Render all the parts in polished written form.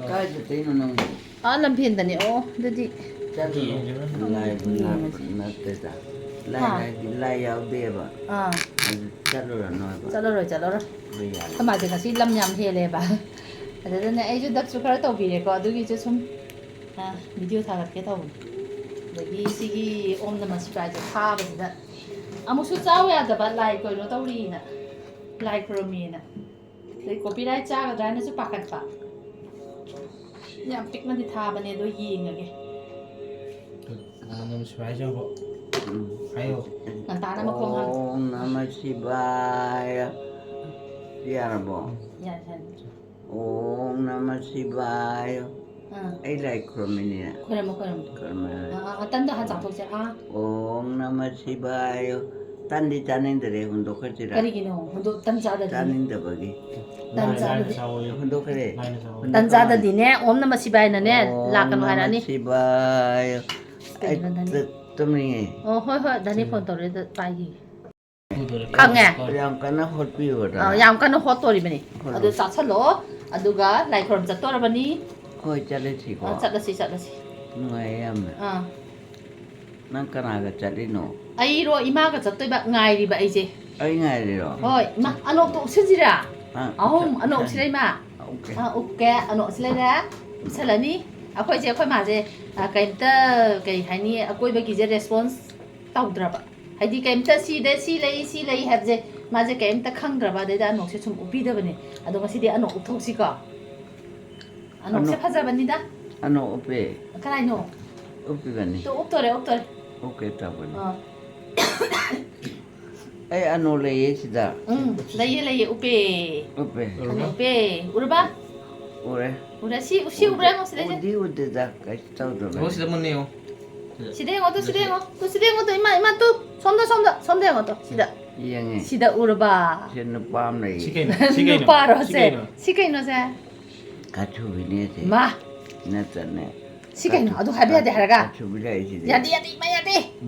Cái gì tí nó nông làm phiền tani ô đây đi chắc lại là tê ta lại áo đẹp à chắc rồi nói chắc rồi bây giờ thằng mà chỉ là xin lâm nhầm thế này bà thế nên ấy chứ đất số cái tàu bị này có đôi khi chứ không video thằng cái tàu 여기 시기 옴나 마시바이제 타버지다 아무수 짜오야 다바 라이 거이노 떠우리나 라이 크로미나 그 코피라이 짜가 다이나서 바깥바 냠 픽만디 타바네도 이잉하게 Nam Shivaya cho bộ Hayo 간단한 거 공항 Om Namah Shivaya Yarabo 야 잘. Om Namah Shivaya ấy lại Kromini 그러면 딴도 한 장독지 Om Namah Shivaya tan đi tan đến từ hundu cái gì đó 그리기는 혼도 딴자다 tan đến từ bagi hundu cái gì 딴자다 디네 옴나마 시바이나네 라칸 하라니 Shivaya ấy tụi mình 허허 다니 폰토레 빠이기 강해 yang kana hot view đó 양 간의 호토리베니 아두 사철로 아두가 라이크롬 자토라바니 coi cha đi chỉ có 잣다시 người em năng cái nào cái chặt đi nổ 아이로 이마가 자토이바 nga이리바 이제 ấy ngày đi rồi 어이 마 아노 또 신지라 à 아노 옥시레이마 ok 오케 아노 옥시레라 살라니 아코이 제 코이 마제 까임따 까이 하니 아코이바 기제 레스폰스 따우드라바 하이디 까임따 시레이 합제 마제 까임따 캉드라바 데다 아노시 좀 우비더버니 아도 마시디 아노 옥톡시가 아노 옥시 파자바니다 anh nổ về 까라이노 về bên này 또 옥도레 ok tao bên ấy anh nổ lấy gì đó 응 레이레이 우베 về 우베 우르바 ủa 우라 시 우브라 뭐 쓰레제 đi udah dah cái tao rồi Bố sẽ muốn nêu 시대행어 또 이마 또 손대 또 yang 시다 우르바 trên nó bám này 누빠로세 시케이노세 cá chua với nè thì 마 nè chân nè 시케이노 아도 하비야데 하라가 cá chua với đây gì 야디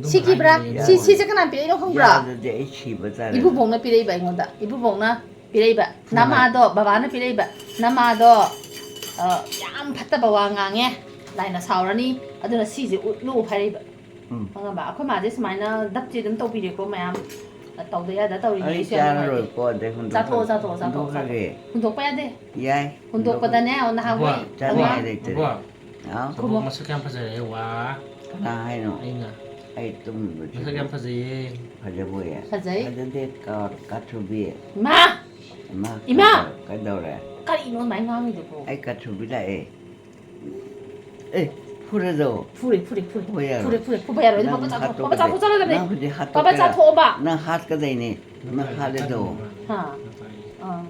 시키브라 시작은 비레이노 홍브라 để chỉ bây giờ 이부봉나 비레이바 이건다 이부봉나 비레이바 나마도 바바나 비레이바 나마도 양 받다바 왕강에 라이나 사오라니 아두나 시지 루 파레이바 봐 아코 마제 스마이나 답지 좀 떠비리고 마ям 떠도야다 떠리 ấy cha rồi con để hun 자토 cái hun독 봐야 돼 gì hun독 받아내 오늘 하고 cha nghe được từ Bố đó Bố mà sức em phát giải quá là hay nó Anh à ấy tum Mà sức em phát giải phải là vui à 가자이 phải đến đây có cá chua bia 마 mà Ima! cái đầu này 까리 이놈 많이 나오는 거 ấy cá chua bia đây ê phun rồi 풀이 뭐야 푸바야 너 바바 자토 잘라네 바바 자토 오바 nó hát cái gì nè nó hát lên đồ 하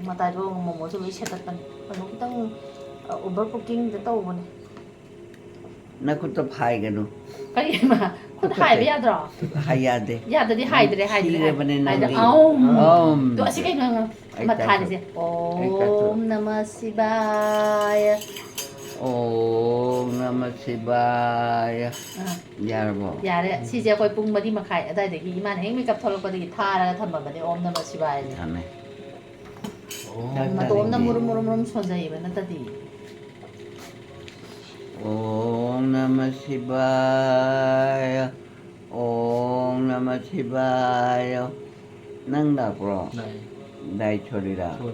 마다이로 뭐뭐 좀 이체했던 너무 땅 오버부킹 됐다 오버네 nó có tập hai cái đâu 까리 마 콘 하이베 야드라 hai ya đi 야드디 하이드레 Sile ba ni nang di? 아움 또 아시게 너 마타리세 옴 나마 시바야 Om Namah Shivaya Yarabo 야래 시제 거의 뿡마디 마카이 아다이데기 이만 행미 갑 털럭거리기 타라가 탐바바데 옴 나마 시바야 Thane 마도 옴 나무르무르무르 손자이바 나타디 Om Namah Shivaya Om Namah Shivaya Nang đọc rồi Này Đây cho đi đọc Thôi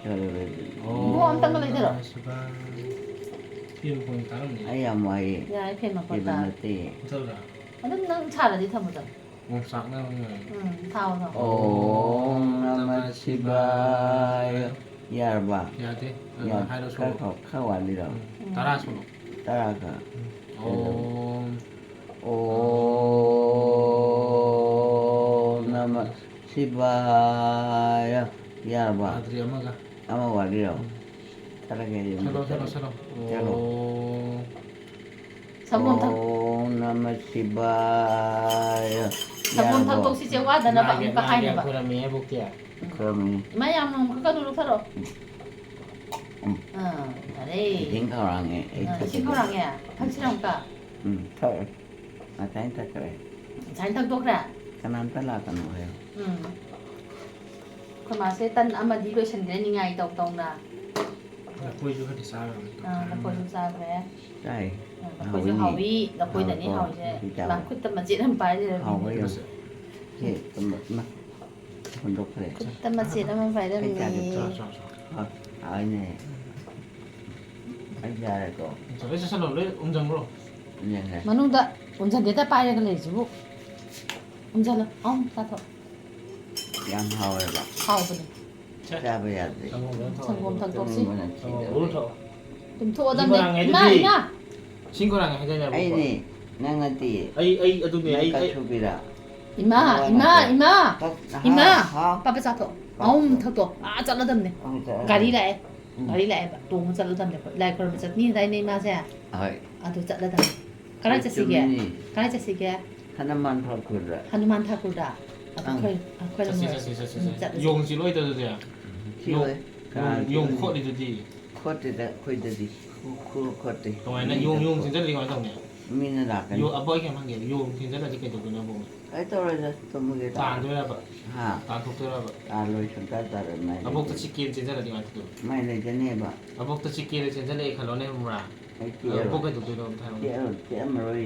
Cho đi đọc 뭐 엄청 걸리더라 Phim con cá này Ấy là mày 야, 이 펜만 Thì 껐다. mình tì Thật là 난 잘하지 타보자. Một sáng nào người 타오서. Om Namah Shivaya Yarabo Dạ thế Hai đôi số Các học khá quản đi đâu Tá ra số Ta ra cả Ôm Om Namah Shivaya Yarabo Adria mà cả Ama quản đi đâu Ta ra nghe gì Sao đâu 삼본 탁. Om Namah Shivaya 삼본 탁 시제 와 나나 봐. 봐 하이네 봐. Cô làm mẹ bố kìa 그러면 마야 뭐 그거 누르 살아. 잘해. 딩카랑에 신고랑 해. 확실한가? thôi mà thấy ta kể 잘 탁도 그래. cái nam ta là cái nào 그 맛에 딴 아마 니베이션 되는 게 아니다 없다오나. 보여주고 할 때 싸요. lọc xúc xa về ใช่ lọc xúc hào vi lọc xúc để ní hào sẽ làm khuyết tâm mà chị làm phải rồi เอาไว้ยังเฮ้ยตำรวจมาคนลุกเลย khuyết tâm mà chị làm phải rồi 좋아, mình 좋아, 좋아. เอาไอ้เนี่ยไอ้ยาอะไรก็ 자, 회사 살로 음정으로. ยังไง mà nung đã 운전 내다 빠야 cái gì bu 운전 là ông ta thôi ยังเอาอะไรบ้าง hào rồi จะไปยังไง 성공ต้อง 당독시 มัน 오른쪽. 좀 토어던데 이거랑 이마 해주지. 이마 친구랑 해자냐고. ไอ้นี่นั่งนาที 아이, 아두네, ไอ้ 아이, ก็ 아이. ชูบิระ 이마 이마 이마 ก็ 이마 ฮะ 빠빠 사토 ông thâu tổ à 잘라담네 가리 lại 가리 lại 또 잘라담네 lại 그러면 니 다이 네 마세 เฮ้ย 아도 잘라담네 가라자 시게 가라자 시게 ถ้าน้ำมันพอขึ้นละ 하누만 타고다 아도 거의 거의 용지로 해도 돼. ที่เลย 용 코디도 돼. โคตรจะคุยดีคู่โคตรดี 동아는 용 진짜 리가 완성네. มีนาดากัน 요 아빠에게 한 게, 용 진짜 아직까지 그냥 보면. ไอ้ตัวอะไรจะตัวมือ 다 안 되라봐. ฮะ 다 독더라봐. ตาลอยชนตาตาอะไรไม่ 아복도 치킨 진짜 리가 완성. ไม่เลยจะเนี่ยบ่ 아복도 치킨을 진짜 리 칼로네 뭐라. ไอ้เจี๊ยบ 아복에 독더로 타요. เจี๊ยบเจี๊ยบมาเลย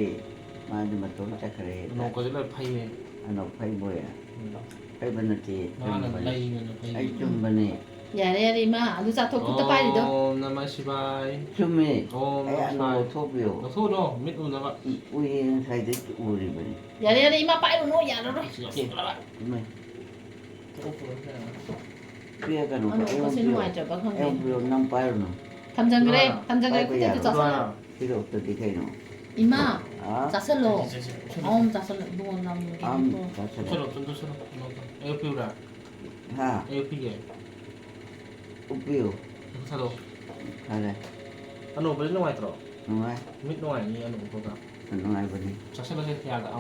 มาจะมาต้นจักรเร 노고지를 파이네. อันออกไฟบ่อยไอ้บรรที 나는 라이면 ไอ้ 파이네. จุ่มบันนี่ 야래 이마 아도 사토 그때 빨리도 옴 나마 시바이. จุ่มนี่ 옴 ไอ้อันโน 시바이. ทุบอยู่ 소로 밑 우나가. อุ้ยใครจะอูริบัน 야래 이마 빨리 노 야래 ไม่เปรี้ยกันหนู 아니 เอ็ม 오빠 เปรี้ 신호 ยว 와있죠 봐 เอ็ม 형님 เปรี้ยวน้ำไปหนู 담장 그래 그때 또 짰어 좋아요. ที่เราตัวที่ใครหนู 이마 อ๋อ 짜슬로 어음 짜슬로 누워 남는 게 อ้อม 또 ก็ใช่ 서로 좀더 서로. 에어피우라. ฮะ 에어피게. อุปอยู่ 사도. อะไร 아노 벌써 나와 있더라. หนูไง 밑 나와 있니 아노 보다. หนูไงบันนี้ 자세로 해야가 아.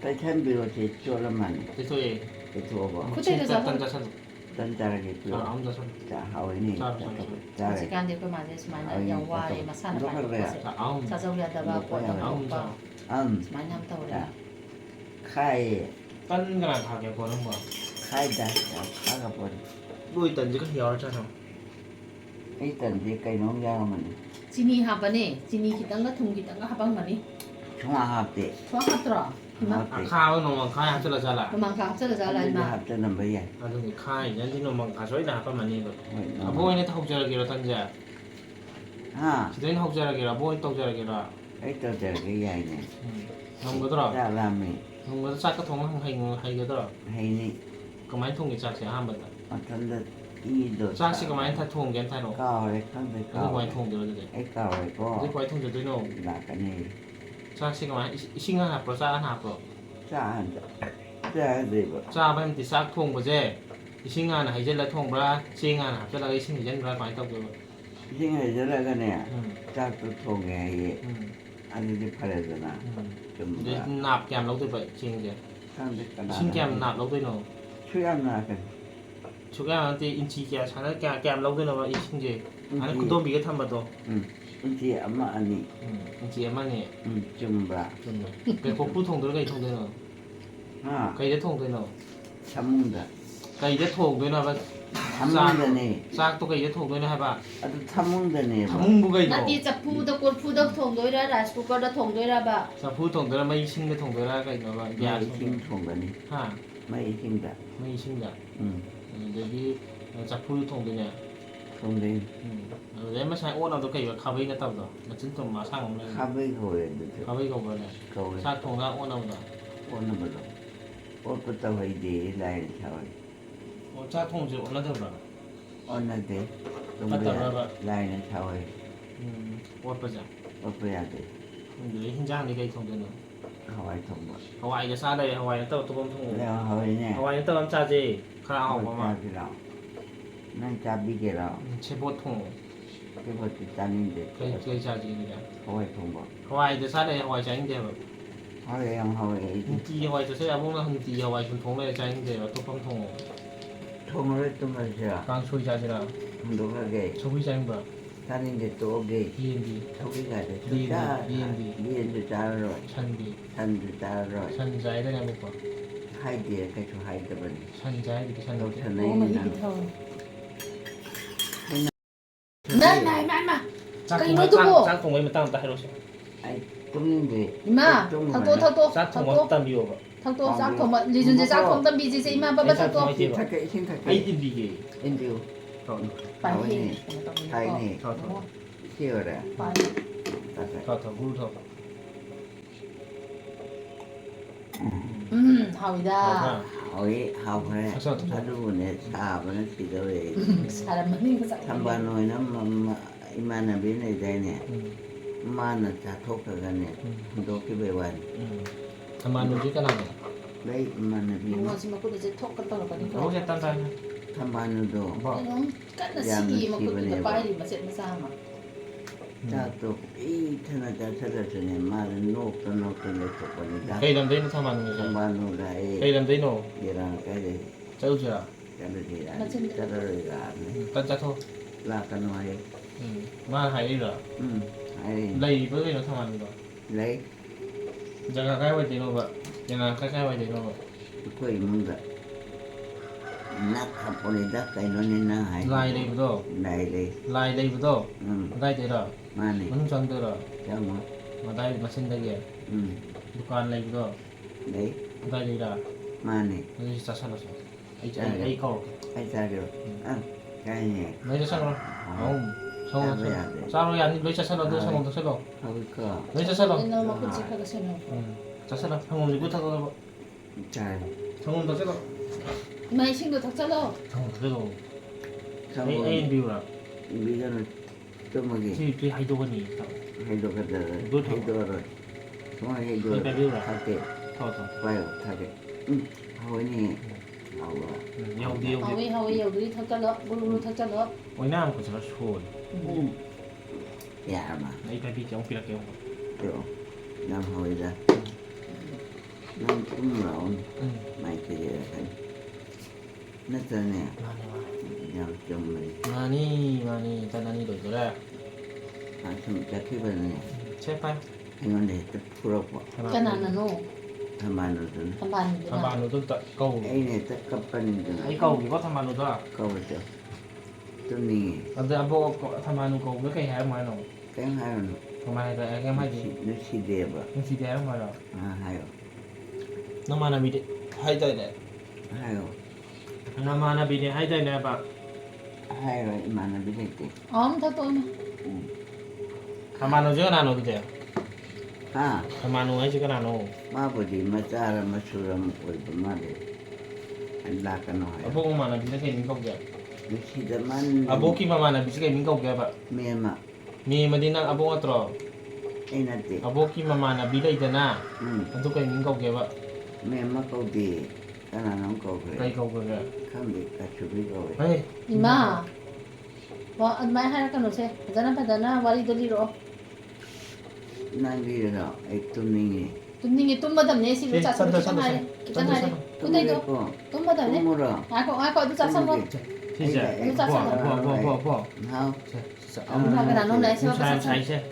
ไปแท่นบิโรที่ชัวร์มัน 대소에. ไปทัวร์บอก 호텔에서 딴자 사도. ต้นจาระกี่เปรี้ยว 자 아무 자서. จะเอาไอ้นี่จะอะไร 시간 되고 맞아서 많이 영화에 막 사는 많이 그래. 자 아무. 자자우리 하다가 보다 아무 오빠 자. อ้ำ 많이 남다 우리 ไข่ 딴 거랑 가게 보는 거. ไข่ได้ข้าวกับคน 뭐 있던지 그 열잖아. ไอ้ตันที่ไก่น้องยาวมัน 지니 하바네 지니 기딴가 통 기딴가 하방 많이 ช่วงอาหารเตะ 좋아하더라 이마 아 카우 노만 카이 합쳐라 잘라. 그만 갑자기 จะ 잘라 หา 이마 จะนำไปใหญ่ 아 근데 카이 년지 노만 가서이다 하면 많이 거. ไม่ 아 보이네 타 혹자라기라 딴자. ฮ่า 지도인 혹자라기라 보이 똑자라기라. ไอ้ตัวเจอกี่ใหญ่เนี่ย 형 거더라. จ้ารามี 형 거도 짝가 통 하이 거더라. ให้นี่ 그 많이 통이 짝지 한 번. เอาทันเด็ดอีโดด 짝시가 많이 타 통, 괜찮아. ก้าวอะไรข้างไปก้าว 이거 많이 통 들어도 돼. ไอ้ก้าวอะไรก็ 이거 많이 통 들어도 돼. หลักกันนี่ 짝시가 많이 싱한 앞으로 짝 하나 앞으로. จ้าอันจ้าเด็บ 짝 하면 뒤싹 통 보제. 싱한 하이젤라 통 브라 싱한 앞절라 이 싱이 젠 브라 많이 또 그. ยิ่งอะไรจะอะไรกันเนี่ย 음. จ้าตัวทงไง อันนี้ที่พารานะจุ่ม 이제 납 겜 넣도 봐. 싱 이제. ข้างไปกระดาษ 싱 겜 납 넣도 너. ช่วยอำนาจกัน 초기한테 인치 게 자네 겜 넣도 너 이 싱제. 아니 그도 미게 탐 봐도. บางทีอามาอันนี้ 인치 에만이 จุ่มบะ 좀. 그 복부 통 들어가 이 통 되너. ฮ่า 그 이제 통 되너. ทำมุงดะ 그 이제 통 되나 봐. ทำมุงดะนี่ 싹도 그 이제 통 되나 해 봐. อันทำมุงดะนี่ 다문부가 있노. 나띠 푸드 꼴 푸드 통도이라 라이스 쿠커다 통도이라 봐 자, 부통 들어 뭐 이신의 통 들어가 있노 봐. ไม่ 야, ทิ้งทงกันนี่ 하. ไม่ทิ้งดะ 뭐 이신다. อืม 여기 자, 부통 되냐. ทงเลย 내가 잘 오나도 그 이거 가베이나 따보다. 나 진짜 마상 없네. ข้าไม่เคยดูเถอะ 가베이가 뭐네. เขาเลย 자, 통나 오나보다. โอนมาแล้วโอนก็ต้องให้ดีไล่ชาว 자, 통지 오나도 봐. โอนนั่นเด็กตรงเรียไล่ในชาว 옷 보자. ก็เปลี่ยนเด็ก 근데 흰장 네가 이 통되는. เขาไว้ทงบ่ 하와이가 싸대. 하와이는 또 통. แล้วเขาเนี่ย 하와이는 또 남자지. เขา 그랑 จับ 엄마. ที่เรานั่นจับบิ๊กเรา 제보통. ที่พอติดตามนี่เด็ก 그 자지 그냥. เขาไว้ทงบ่ 하와이도 싸대. 하와이 자인데. เขาเลยยังเขาไอ้ ตีเอาไว้จะใช้อาวุธนะตีเอาไว้ชุนทงเลยใจนี่เดียวตัวฟังทง ทงเลยตรงนั้นเชียว กลางช่วยใจสิละ มันดูว่าเกย์ ช่วยใจมั้ง ท่านนี่เด็กตัวเกย์ ดีดี เขาไม่ได้เลยจ้าเรียนจะจ้าอร่อย ชันดี ท่านจะจ้าอร่อย ชันใจได้ยังไม่พอ ให้เดียก็ช่วยให้กันไป ชันใจดีชัน เรา ดี ชนะ 오마 นี่นะ 입이 터 마. 짝 그러니까 통에 이것도 짝 통에 맞다 해로시. 아이 뚱인데 이마 탁도 짝 통에 맞다 비워봐. 탁도 싹통마 리준지 싹통던 비지세 이마 봐봐 탁도 착해 생각해 아이디 비게. 엔디오 빨리 타이니 더. 키워라 빨리 더 물 더. 하위다 어이 하고래 하루네 사번에 시도해 사람 많은 거 싹. 삼반호에는 이만하비네 되네 mana ta thoka gane do ki be wan Tamanu ji kana ne. dai mana bi 뭐 지금 그거 이제 톡 갔다 오거든요. Roje tan tan. tamanu do 이놈 깐나 시기 뭐 그거 빨리 맞지 마사마. ta to I thana ta thara ne mara no to no to le to ko ni da Kai lam dei no tamanu ji. tamanu da Kai e lam dei no. yera ka de Chau jira. ka de da ta ra ne Tan cha tho. la ka no ai Ma hai ra. ai Lai với nó tamanu rồi. lấy Jaga kai wa de no ba. Jana kai wa de no ba. ko imun da nak ha po ni da kai no ni na hai Lai dei bu do. dai le Lai dei bu do. Dai de ra. mane Manu chang de ra. cha mo Ma dai machine de ge. Dukan lai bu do. đấy Dai de ra. mane Ni sa sa lo sa. Ai ko. ai ta được cái này Lấy cho xong rồi. Không. Xong rồi. Sao rồi anh lấy cho xong rồi đưa xong rồi đưa xong rồi. không có lấy cho xong rồi. 너무 끔찍하게 생겨. 자 xong rồi. Xong rồi 이거 타고 trời xong rồi đưa xong rồi. 이마 친구 덕 잘라. xong rồi 그래도 xong ai rồi 비우라. bây giờ nó tôi mà gì 뒤 hay đồ gì. hay đồ cái đời Good hay đồ rồi xong rồi hay đồ Hay đồ rồi. thay cái 더 더. quay thay cái hồi này hậu à 여기 여기. 하위 여기 덕 잘라. 물로 덕 잘라. 왜냐면 그거 제가 좋아. dạ mà 이 배비 좀 필요해요. được năm hồi ra năm cũng lộn mày thì phải nó tên nè nhau chồng mày 많이 단단히도 그래. xong chắc khi bên này 제발. anh con để tập pro quá 까나나 노. tham ăn rồi đó 한반. 한반도도 câu. ấy này tất cấp bên rồi 이 câu 이거 한반도다. câu được tôi nghĩ 근데 아버 한반도 câu 몇 개 해야 말노. cái hai rồi 정말 em hay gì? nó xì đẹp à Em chỉ đéo mà rồi. hai rồi nó mà làm gì hay đây này. hai rồi nó mà làm gì hay đây này bà. hai rồi mà nó biết gì 더 또. 한반도 저거 나노 그제. ha 한반도 hay 저거 나노. mà bởi vì mà cha là mà sửa một cái mà để anh là cái nói 아버고 mà làm gì cái mình không vậy. nó xì đâm ăn 아버기 mà làm gì cái mình không vậy bà. mẹ mà 미 medina 아버고 atro. ấy là gì 아버기 mà làm gì đây đó. Anh tôi cái mình không vậy bà. mẹ mà câu gì cái nào nó câu Đây cái câu cái. không biết cả chú biết rồi Hey. 이마. 뭐 안마 하라까 놓세. 자나 받아나 와리 돌리로. năng đi rồi ấy tôi nghĩ 뚱닝이 뚱마담네 시로 짜서 기장하래. 기장하래. 근데도 뚱마담네. mua rồi 아고 짜서 뭐. 진짜. 뭐. không 하게 나눠 내서 잘 잘.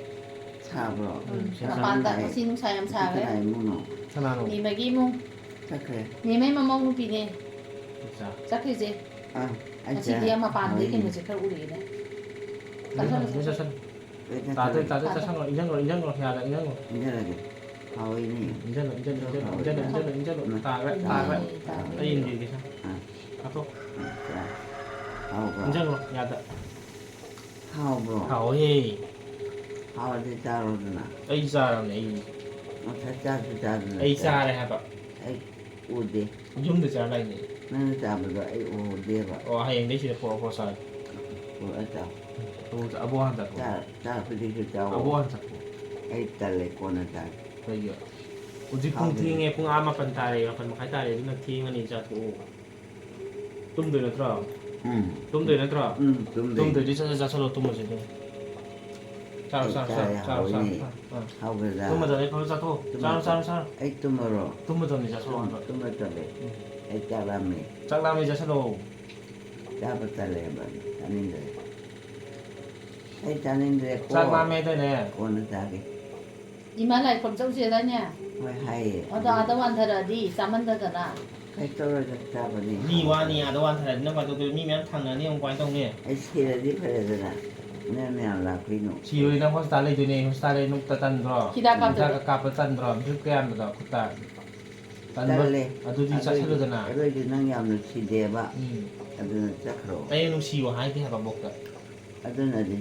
sao rồi 반다 신ung 사람 cái 사게. này mua nó 천안으로. 니메기무. chắc thế 니메만 먹는 비네. 자. 짝이지. à anh 같이 니야마 반대 게 뭐지 그걸 우리네. 그래서 천. 다들 천거 인정 거 해야 돼 인정 거. như là gì hồi này 인정 다 아인 gì cái sao. 가서 hầu rồi 인정 거 해야 돼. hầu rồi 하오히. hầu thì cha rồi nè A 사람 A. nó sẽ cha rồi A 사람 해봐. ấy u đi 좀더 잘라이네. nó cha rồi ấy u đi rồi 하영 대신에 포사. u ở đâu 또 아보한다. cha phải đi cho cháu 아보한다. ấy ta lại con là cha 그러게. 우지 쿵팅에 쿵 아마 판타레 약간 마카타레 누나 팅하니 자고. 좀 되더라. 좀 되더라. đúng 좀 đi 되지 자서로 또 뭐지. 자. hầu rồi ra 좀 맞아네. 거기서 또. 자. ấy tôi mà rồi 좀 맞아네 자서로 한다. tôi mà ta lại ấy cha ba mẹ 짝라미 자서로. cha ba ta lại bạn anh nên rồi ấy cha nên rồi 짝라미 되네. con nó cha cái 이말라이 검정지에다냐. hơi hay 아다완타라디 사만다잖아. cái tôi rồi cha bà đi 니와니 아도한테 나 봐도 그 미면 탕나니 온 관동네. ấy xí là đi phải rồi nè Nè lapino. Chỉ rồi đang hosta lấy này hosta lấy nút tan rồi. Kita cặp tan rồi, mình cứ ăn được kita. Tan rồi. Adu di sa selu dana. Rồi thì năng nhầm được xì đẹp ạ. Adu nó chắc rồi. Ay nung siwa hai cái haba bốc ka. Adu nó đi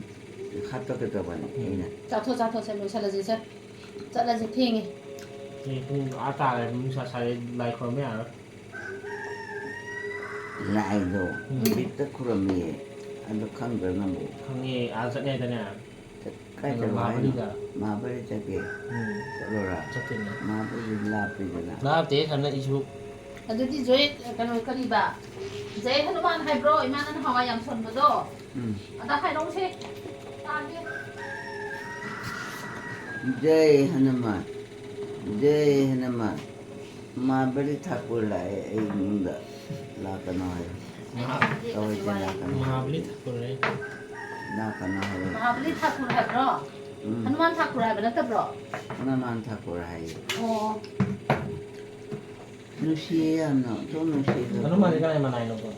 khát cho cái tập này. Chặt thôi xem rồi sẽ là gì thiên ấy. Thì cũng ata này mình sa lại khỏi mấy à. Lại rồi. Biết tất cả mì. Adu khăn cái nó bộ. Khang nghe asa này đây nè. Cái cái loại mà bây giờ cái. Rồi là. Chắc chắn. Mà bây giờ lapino. Lap thế thành là isu. Jadi joy kan kaliba. Jay Hanuman hai bro iman an hawa yang son bodo. Ada hai dong se. Tadi. Jai Hanuman. Jai Hanuman. Ma beri thakur lai ei munda la kana hai. Tôi chỉ là kana. Mahabali thakur đấy. La kana hai. Mahabali Thakur hai bro. Hanuman Thakur hai benar bro. Hanuman thakur hai. Oh. Nusi ano, to nusi. Ano man ka na manay no ko?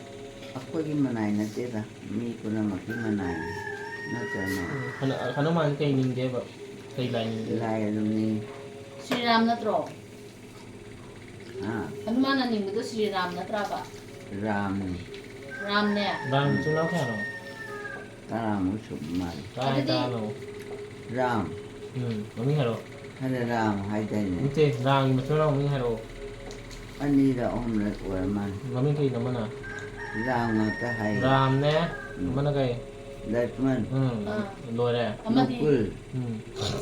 Ako gi manay na tira. Mi ko na maki manay. Na tano. Ano man kay ninge ba? Kay line Lai ano ni. Sri Ram na tro. Ah, Hanuman na ning betul Sri Ram na tra ba. Ram. Ram ne. Ram chunaw ka no? Ram usummal. Kaya ta no. Ram. Mami haro. Hada Ram hai dai ne. Ite Ram mo chunaw mami haro. Ani da om le or man. Mami kay naman na. Ram nga ta hai. Ram ne. Naman na kay. Lakman. Lore. Amadi. Nukul.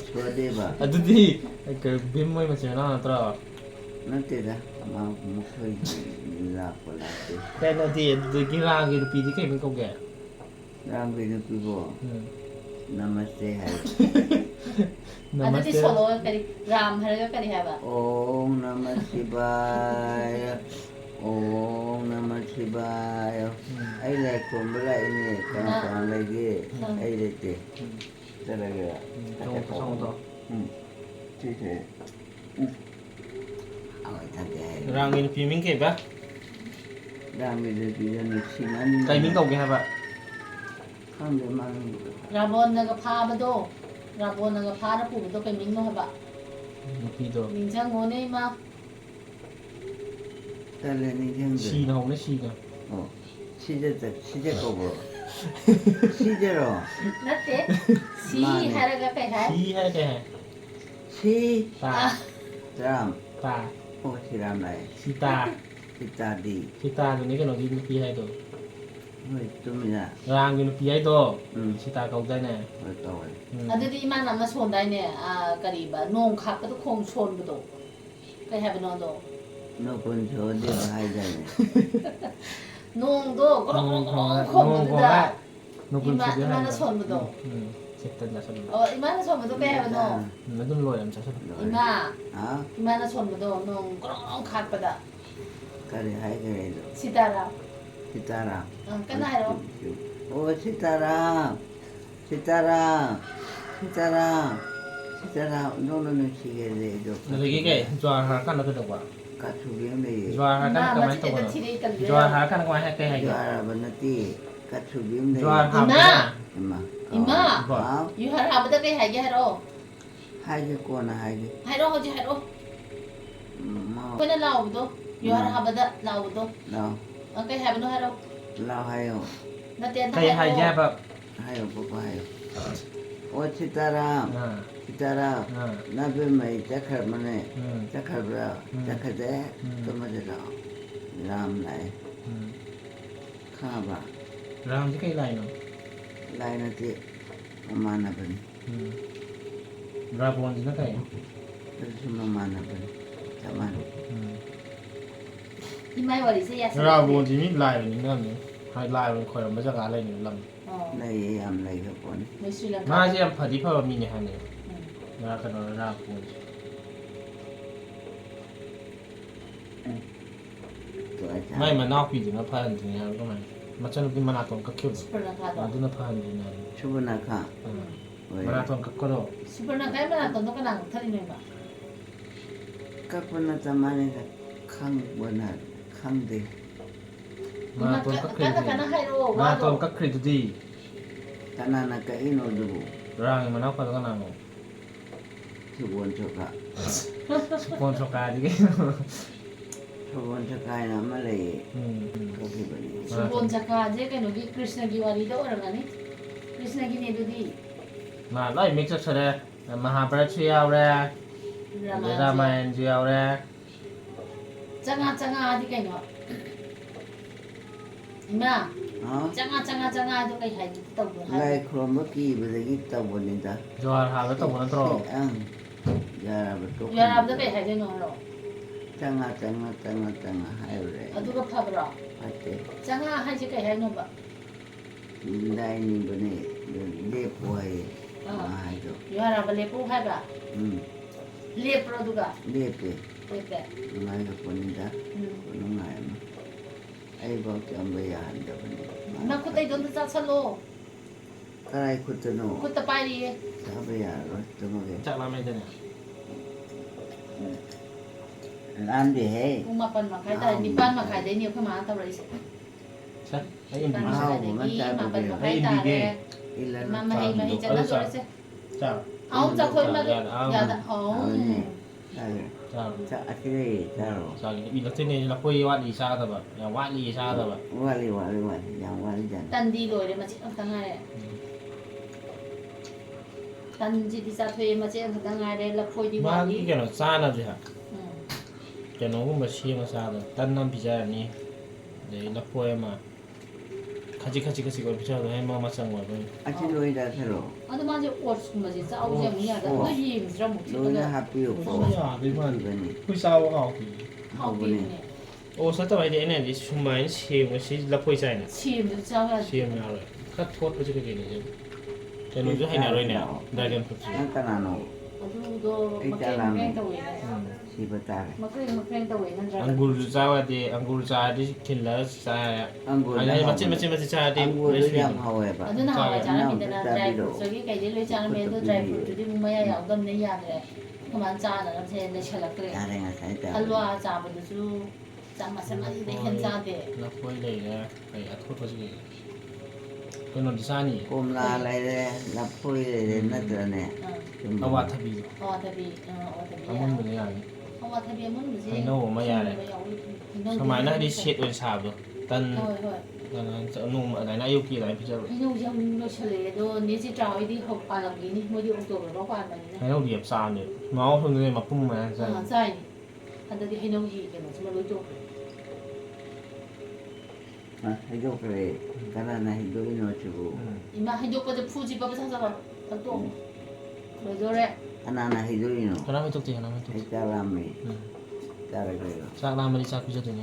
Swadeva. Adudi kay bimoy mo siya na tra. Na tira. Ma mukhoy la ko la te. Kaya na di gira gi pidi kay min ko ge. Ram bi nu pibo. Namaste hai. Ada di Solo kali Ram hari kali hai ba. Om Namah Shivaya. Om Namah Shivaya. Ai lại cùng với lại này, còn lại kia, ai lại thế, thế là cái, Xong to. chứ thế, thật cái, Ram gi pi min kay ba? đang bị nó xí ăn, Kay min ko ge ha ba? không được mang, Rabon na pha ba do. Rabon na pha na pu do kay ming mo ha ba. Pi do. Ming chang ngone ma. ta lên đi thêm Si rồi, na hong na si ka. xí ra câu bro, xí ra rồi, Natte. Si hari kay hai. Si hai kay. xí, Ta. Ram, Ta. ô xí Ram này, Sita. kita đi, Sita do ni ka no gi pi hai do. thôi tụi ra, Ram gi pi hai do. Sita kau dai ne. rồi tôi. Ada di mana ma son dai ne kali ba nong khap ka to khong son bu do. Kay hai ba non do. Nó còn số đi vào hai giờ này. Nong do khong bu da. No kun si Imana son bu do. Setan na sa. Oh, imana son bu do kay hai ba no. Na dun lo yam sa sa. Ima. Hả? Imana son bu do nong khap pa da. Cái này hai cái này rồi. Sitaram. Sitaram. Cái này đâu? Ô Sitaram. Sitaram. Sitaram. Sitaram. Nó chỉ cái này rồi. Na lagi kay jual harkan na to ba. Cả chủ biến này. Jual harkan ka man to ba. Jual harkan ka ha kay hay. Juara benar ti. Cả chủ biến này. Jual ha. Ima. Ima. Hả? You have ba da kay hai ga ro. Hai cái con là hai cái. Hai ro ho ji hai ro. Mau. Ko na lao bu do. You have ba da lao bu do. Đâu? Kay hai ba no hai ro. Lao hai không? Na tiền Kay hay ya ba. Hai không? Papa hai không? Ô Sitaram. Ha. Sitaram. Ha. Na bên mày chắc khờ mà này. Hmm. Chắc khờ ra. Chắc khờ thế. Tôi mới được đó. Làm lại. Khá bà. Ram ji kay lai no. Lại là chị. Mà nà bên. Rabon ji na kay. Tôi xin mà nà bên. Cảm ơn. Imai wali se ya. Rabon ji mi lai ni ngam ni. Hai laiมันคอยมาจากอะไรนี่ลำ Này em này các con. ในศรีลัง มา กา เจียมพอดีพอมีเนี่ยฮะเนี่ยมากันเราราบน Tuổi cháu. ไม่มานอกปีถึงนะพันถึงแล้วก็มันมาจะเป็นมานาตอนก็คิว สุปรนังกา มาดูนะพันถึงนั้น Chú bên nào khá? มานาตอนก็โด สุปรนังกาไม่นานตอนต้องกนังท่านนี่มา Các con là tầm anh này là khăn bên nào. Khăn đi. มาตอนก็คลิ กัน ก กันให้รู้ มา ว่า ตอนก็คลิกดี Khăn Kanana ka ino dubu. Orang yang mana kau kan namo. Subon choka. Spon sokadi kan. Subon choka na malay. Kopi bali. Subon Chakaje kainogi Krishna-gi warida oirangani. Krishna-gi nedudi Nah, lai mix up sare. Mahabharat sih awalnya. Ramayana sih awalnya. Changa adi kaino. Ima, Ha? changa adu kai hai tawbu hai. Lai kromba ki badagi tabonita. Jual harga tu bukan terlalu. Ang. Yara betul. Yarabda kai hai no ro. Tanga hai ore. Aduga phabra. Ate. Changa hai je kai hai no ba. Dai ni bane. Le poai. Hai do. Yaraba lepu hai ba. Lepro aduga. Le pe. Lepe. Ngai ka ponita. Ngai ma. Ai ba kamba ya handa bane. Na kutai don ta chalo. Karai kutano. Kutta pai ri. Sabe ya ro tumage. Cak lama itu nih. Lan de he. Uma pan ma khai ta ni pan ma khai dai ni khama ta rai se. Cak. Ini Pan di. ma khai dai ni ma pan ma khai ta re. Ilan Ma hi chana so se. Cak. Au cha khoi ma ya da au. Cak. Sa akire taro. Cak ini. Bila sini lah kau wat di sana tu, yang wat di sana tu. Wali yang wali jan. Tan di lo re ma chi ta nga re. Tan ji di sa thwe ma chi ta nga re la phoi di wa Mana di. ni kan sana tu ha. Jangan aku masih masalah. Tanam bicara ni. Dari nak kau emang. Kaji kau bicara tu emang macam apa? Achi loi da taro. Adu ma je or su ma je sa au je mi ya da no yi mi ra mu chi Loi da da. happy o ko. Ya, di mana? Bani. Kau sawo kau. Hau bi ne. Oh, satu lagi ni di cuma ini sih masih lapor saya ni. Chi mi cha ya. Sih ni ada. Kat thot macam tu ni. Jangan tu hanya ada ni. Dragon fruit. Ang kanano. Adu do ma kreng ta we ne. Si batare. Ma kreng ta we nan ra. Anggur Jawa di killer saya. Anggur. Ada macam saya di. Anggur yang hawe ba. Adu na ha cha na mi da dry fruit so gi kai de le cha na me do dry fruit di mu ma ya ya dam ne ya de. Kaman cha na ra se ne chala kre. Tare nga sai ta. Halwa cha ba du su cha ma sa ma de hen cha de. Lapor lagi ya. Kayak thot macam ni. Kau nak di sana ni. Kom la lai de la poi de na tra ne. Awak tapi. Awa ta bi awa ta bi. Amun benda yang. Awa ta bi mun mu je. Hai no ma ya le. Sama nak di shit on sahaja. Tan ဟုတ်ဟုတ် tan nung ada nak yuki lah bicara. ဒီလိုရောက်လို့ချလေတော့နေစီတောင်းဒီဟုတ်ပါလောက်ကြီးနိမို့ဒီအော်တိုဘောပါမယ်နော် Hai no dia besar ni. Mau tu ni mapun mana အာ saya. ဆိုင်အဲ့ဒါဒီဟိနှုံးကြီးတယ်ကျွန်တော်တို့တော့ Ha, hidup kare. Karena hidup ino chubu. ဒီမှာဟိဒိုကိုဖူဂျီပပစားစားတော့တော့ဘယ်လိုလဲ Anak hidup ino. Kenapa itu dia? Kenapa itu? Kita rame. Cara kaya. Sak lama di sak bisa tu ni.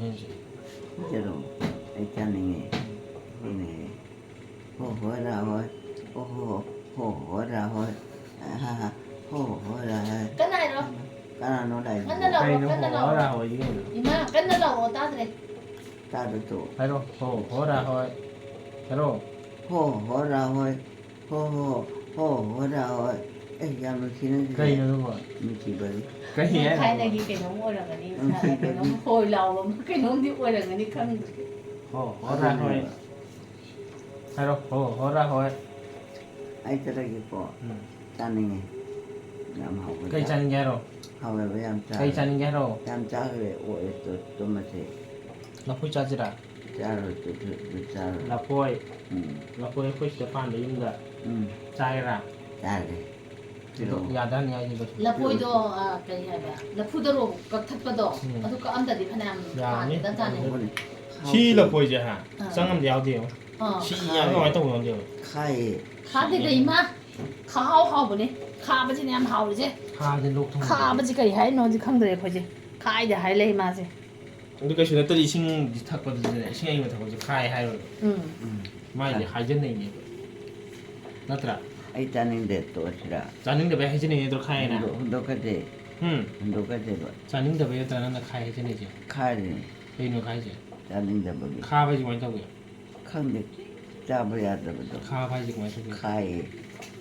Jero. Kita ninge. Ini. Ho ho ra hoi. Ho ra hoi. Ha ha. Ho ra hoi. ကန်နိုင်တော့ Karena no dai. ကန်နေတော့ Hai no ကန်နေတော့ ho ra hoi ni. ဒီမှာကန်နေတော့တားတယ် Ta do to. Hai no ho ra hoi. Hello. Ho ra hoi. Ho ra hoi. Eh, yang lu sini. Kai no tu buat. Mesti balik. Kai ခိုင်း ya. နေကြီးကနုံးဝရငနီကနုံးခိုးလောကနုံးဒီဝရငနီခန်း Ho ra hoi. Hello. Ho ra hoi. Ai ta lagi po. Ta ninge. Nam hau. Kai chan ni ro. Hau ba yam cha. Kai chan ni ro. Yam cha le o to mate. Lapor cajira. Cha ro to cha ro. Lapor. Lapor kau Stefan dia juga. Caira. Cha le. Itu ya dan ya itu. လပွေးတော့ကဲရပါလဖူတော့ကထပ်ပတော့အဲ့ကအမ်တဒီဖနမ်တန်တန်နေ Chi lapor je ha. Sangat dia dia. အော် Chi ya kau tahu orang dia. Khai. ခါတဲ့ဒီမှာခါဟောက်ဟောက်ဘူးလေခါမချင်းညမဟောက်လေ Ha dia lok tu. ခါမချင်းကဲဟဲနော်ဒီခန့်တယ်ဖေးခါရဟဲလေမာစေ Untuk kau sudah tadi sing di tak pada je. Sing yang tak pada kai hai. อืม Mai dia hai je ni. Natra. Ai ta ning de to sira. Janin dah hai je ni tu kai na. Do ka de. Do ka de ba. Janin dah hai tu na kai je ni je. Khai ni. Hei no kai je. Ta ning de ba. Kha bai je mai tahu. Khang de. Cha ba ya de ba. Kha bai je mai tahu. Khai.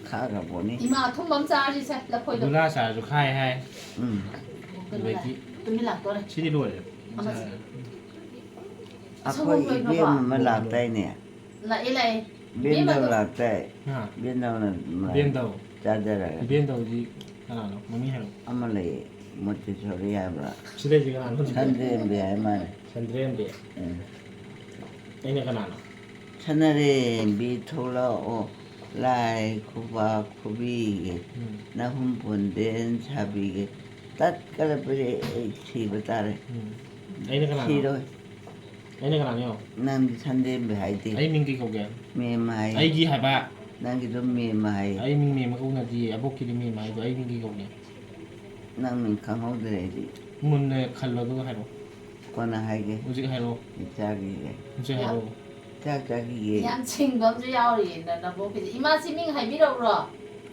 Kha ga bo ni. ဒီမှာထုံးမမ်းစားရစေလပွေးတော့ Dula sa tu kai hai. သူမလာတော့ Chi di luar. Ako i de ma la tai ne. လာအေးလိုက် 빈다고 났대. 하 빈다고는 벤다우 짜자라. 벤다우지 하나노 몸이 해로 아무리 못지 소리 하라. 지레지가 안 하지 산데 비하만. 산드레인데 애네 하나노 차라리 미토라오 라이 쿠바 쿠비 나훈 본덴 사비게 땄까라버리 시부타래. 애네 하나노 시로 애네 하나요 남기 산데 비하이디. 아이 민기 거게 메마이. 아이기 하바 남기 좀 메마이. 아이 민미 마고나디 아보키리 미 마이도 아이 민기 거게 남민 강호들이지. 문네 칼로도 하로 거나 하게 우지 하로 자기게. 우지 하로 자기게. ยามชิงก็จะยาวเลยนะโบกิอีมาซิมิงให้พี่เราหรอ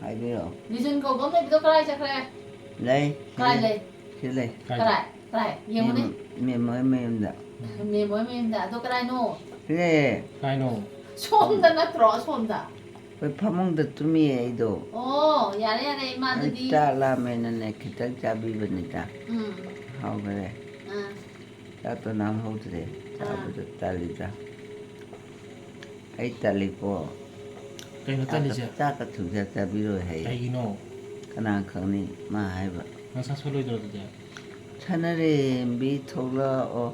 하기로. ดิฉันก็ไม่ไปต้องใครจะใคร 레이. ใครเลย 실래. ใครใครยังไม่ 메모메인다. มีมวยมีแต่ตัวใครโน่ 그래. 가이노 ชมแต่นะตรอชมแต่ 왜 파몽도 뚜미에 이도. โอ้ยาเรยาเรมาตัวดี 짜라면은 내 기타 잡이버니다. อืม 하고 그래. อ่า 나도 남호들에 잡아도 딸리자. 아이 딸리고. 가이노 딸리자 짜가 두자 잡이로 해. 가이노 그나 강니 마해봐. 항상 소리 들어도 돼 차라리 미토라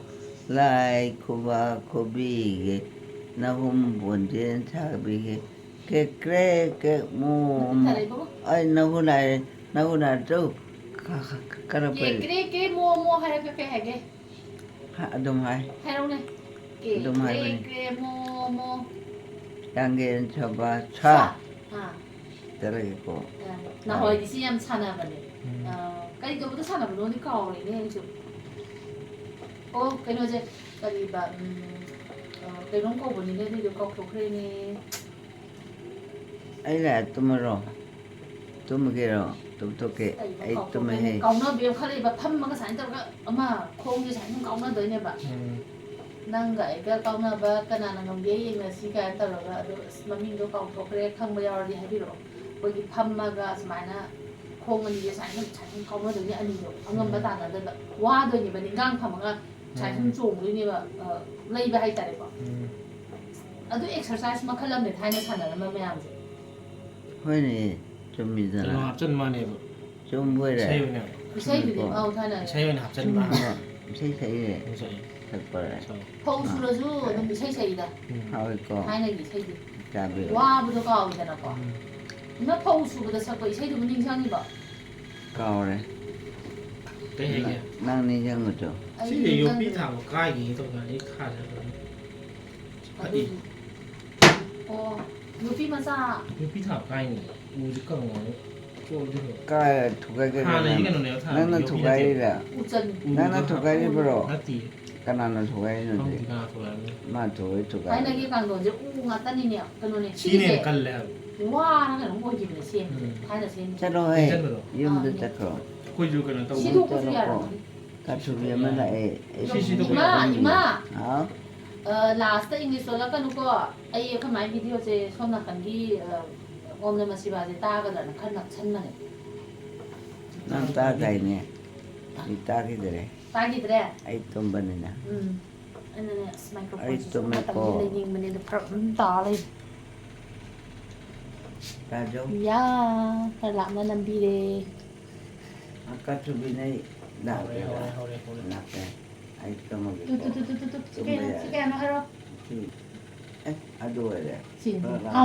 라이 쿠바 코비게 나홈 본전 차비게 그래 뭐 อะไรบ้าง 아이 나구나 저 เก๋ 까라빨리 เก๋เก๋มัวมัวให้เก๋ให้เก๋ 아dom하이 ให้เราเนี่ยเก๋เก๋มัวมัว 양계는 쳐봐 차 อ่า 떨어지고 นะฮอยดิซิยามชานาบันเนี่ยก็อีกตัวชานาบันโน่นนี่ก่อนเนี่ยจุโอ้ก็โน่นจะก็ดีแบบก็น้องก็บันนี้เนี่ยที่เดี๋ยวก็คลุกเลยเนี่ย 아이라 뚜무게로 뚝뚝게 아이 뚜무해 กองน้าเบี้ยเขาเลยแบบพัมมันก็สายแต่ก็เอามาโค้งจะสายต้องกองน้าเดินเนี่ยแบบนั่งไก่ก็กองน้าแบบก็นานงงเบี้ยยังนะสิการตลอดก็มันมีตัวกองคลุกเลยข้างบนยาวดีให้พี่หรอกพอดีพัมมาก็สมัยน่ะโค้งมันจะสายต้องใช้กองน้าเดินเนี่ยอันนี้อยู่เอาเงินมาต่างกันแต่แบบว่าเดินอย่างแบบนี้ก้างพัมมันก็ใช้ทั้งจุ่มด้วยเนี่ยแบบเลยไปให้แต่เด็กอ่ะแล้วด้วย exercise มาขั้นเริ่มในไทยในชั้นนั้นมันไม่ยากสิ 허니 좀 저 이잖아 합전만 해 좀 뭐래 차이오냐 ไม่ใช่อยู่ดีเอาไทยไหน 차이오냐 합전만 세세해 무서워 덕벌에 พงสุรจูมันไม่ใช่ใช่ดี 하고 있고 ไทยไหนดีใช่ดี 잡이 ว่าบุตรก็เอาอีกแล้วก็那พงสุบุตรสักก็ใช่ดูมันยิ่งช่างนี่บ่ 가오래 때 얘기야 낭니 장거죠 시대 요비 타고 가기 동안 이 카드 이 โอ้ยูพี่มาซา 요비 타고 가기 우지 깡 쪼르르 까 두가게 하나 이거는 내가 타 나는 두가이라 อุจัน 나는 두가이 불어 나티 까나는 두가이는데 형디가 좋아하는 마 두가이 ไอ้นัก 두가이 กีฬาตัวจะอู้งัดตันนี่เนี่ยกันเนี่ยชี้ 시내 เส 갈래 ว่านั่นก็ต้องโวยยิ้มเลยเสียงไทยแต่เสียง 짜로해 이름도 짜고 고줄 거는 또 ชี้ดูก็สุดยอด 가축이면 에 อีมาอีมา 아 last English แล้วก็นุก็ไอ้ข้าหมายวิดีโอเจชอบนักกันที่อมเลยมาสิบาเจตากันแล้วขันนักชั้นมาเนี่ย 난 따가이네 이 따기들에 ตากี่ตัว 아이 돈 버느냐 อันนั้นเนี่ยไมโครโฟ ไอ้ น ตัวแม่ ตัด ก็ เลยยิงมันเนี่ยพระมันตาเลย 따죠 ยาแต่ละมันนำบีเลย 아까 주빈에 나게 나게 아이 또 ตุ๊ด 먹이고 ตุ๊ดตุ๊ดตุ๊ดตุ๊ดสแกนสแกนมาให้เรา 에 아도래 สิเอา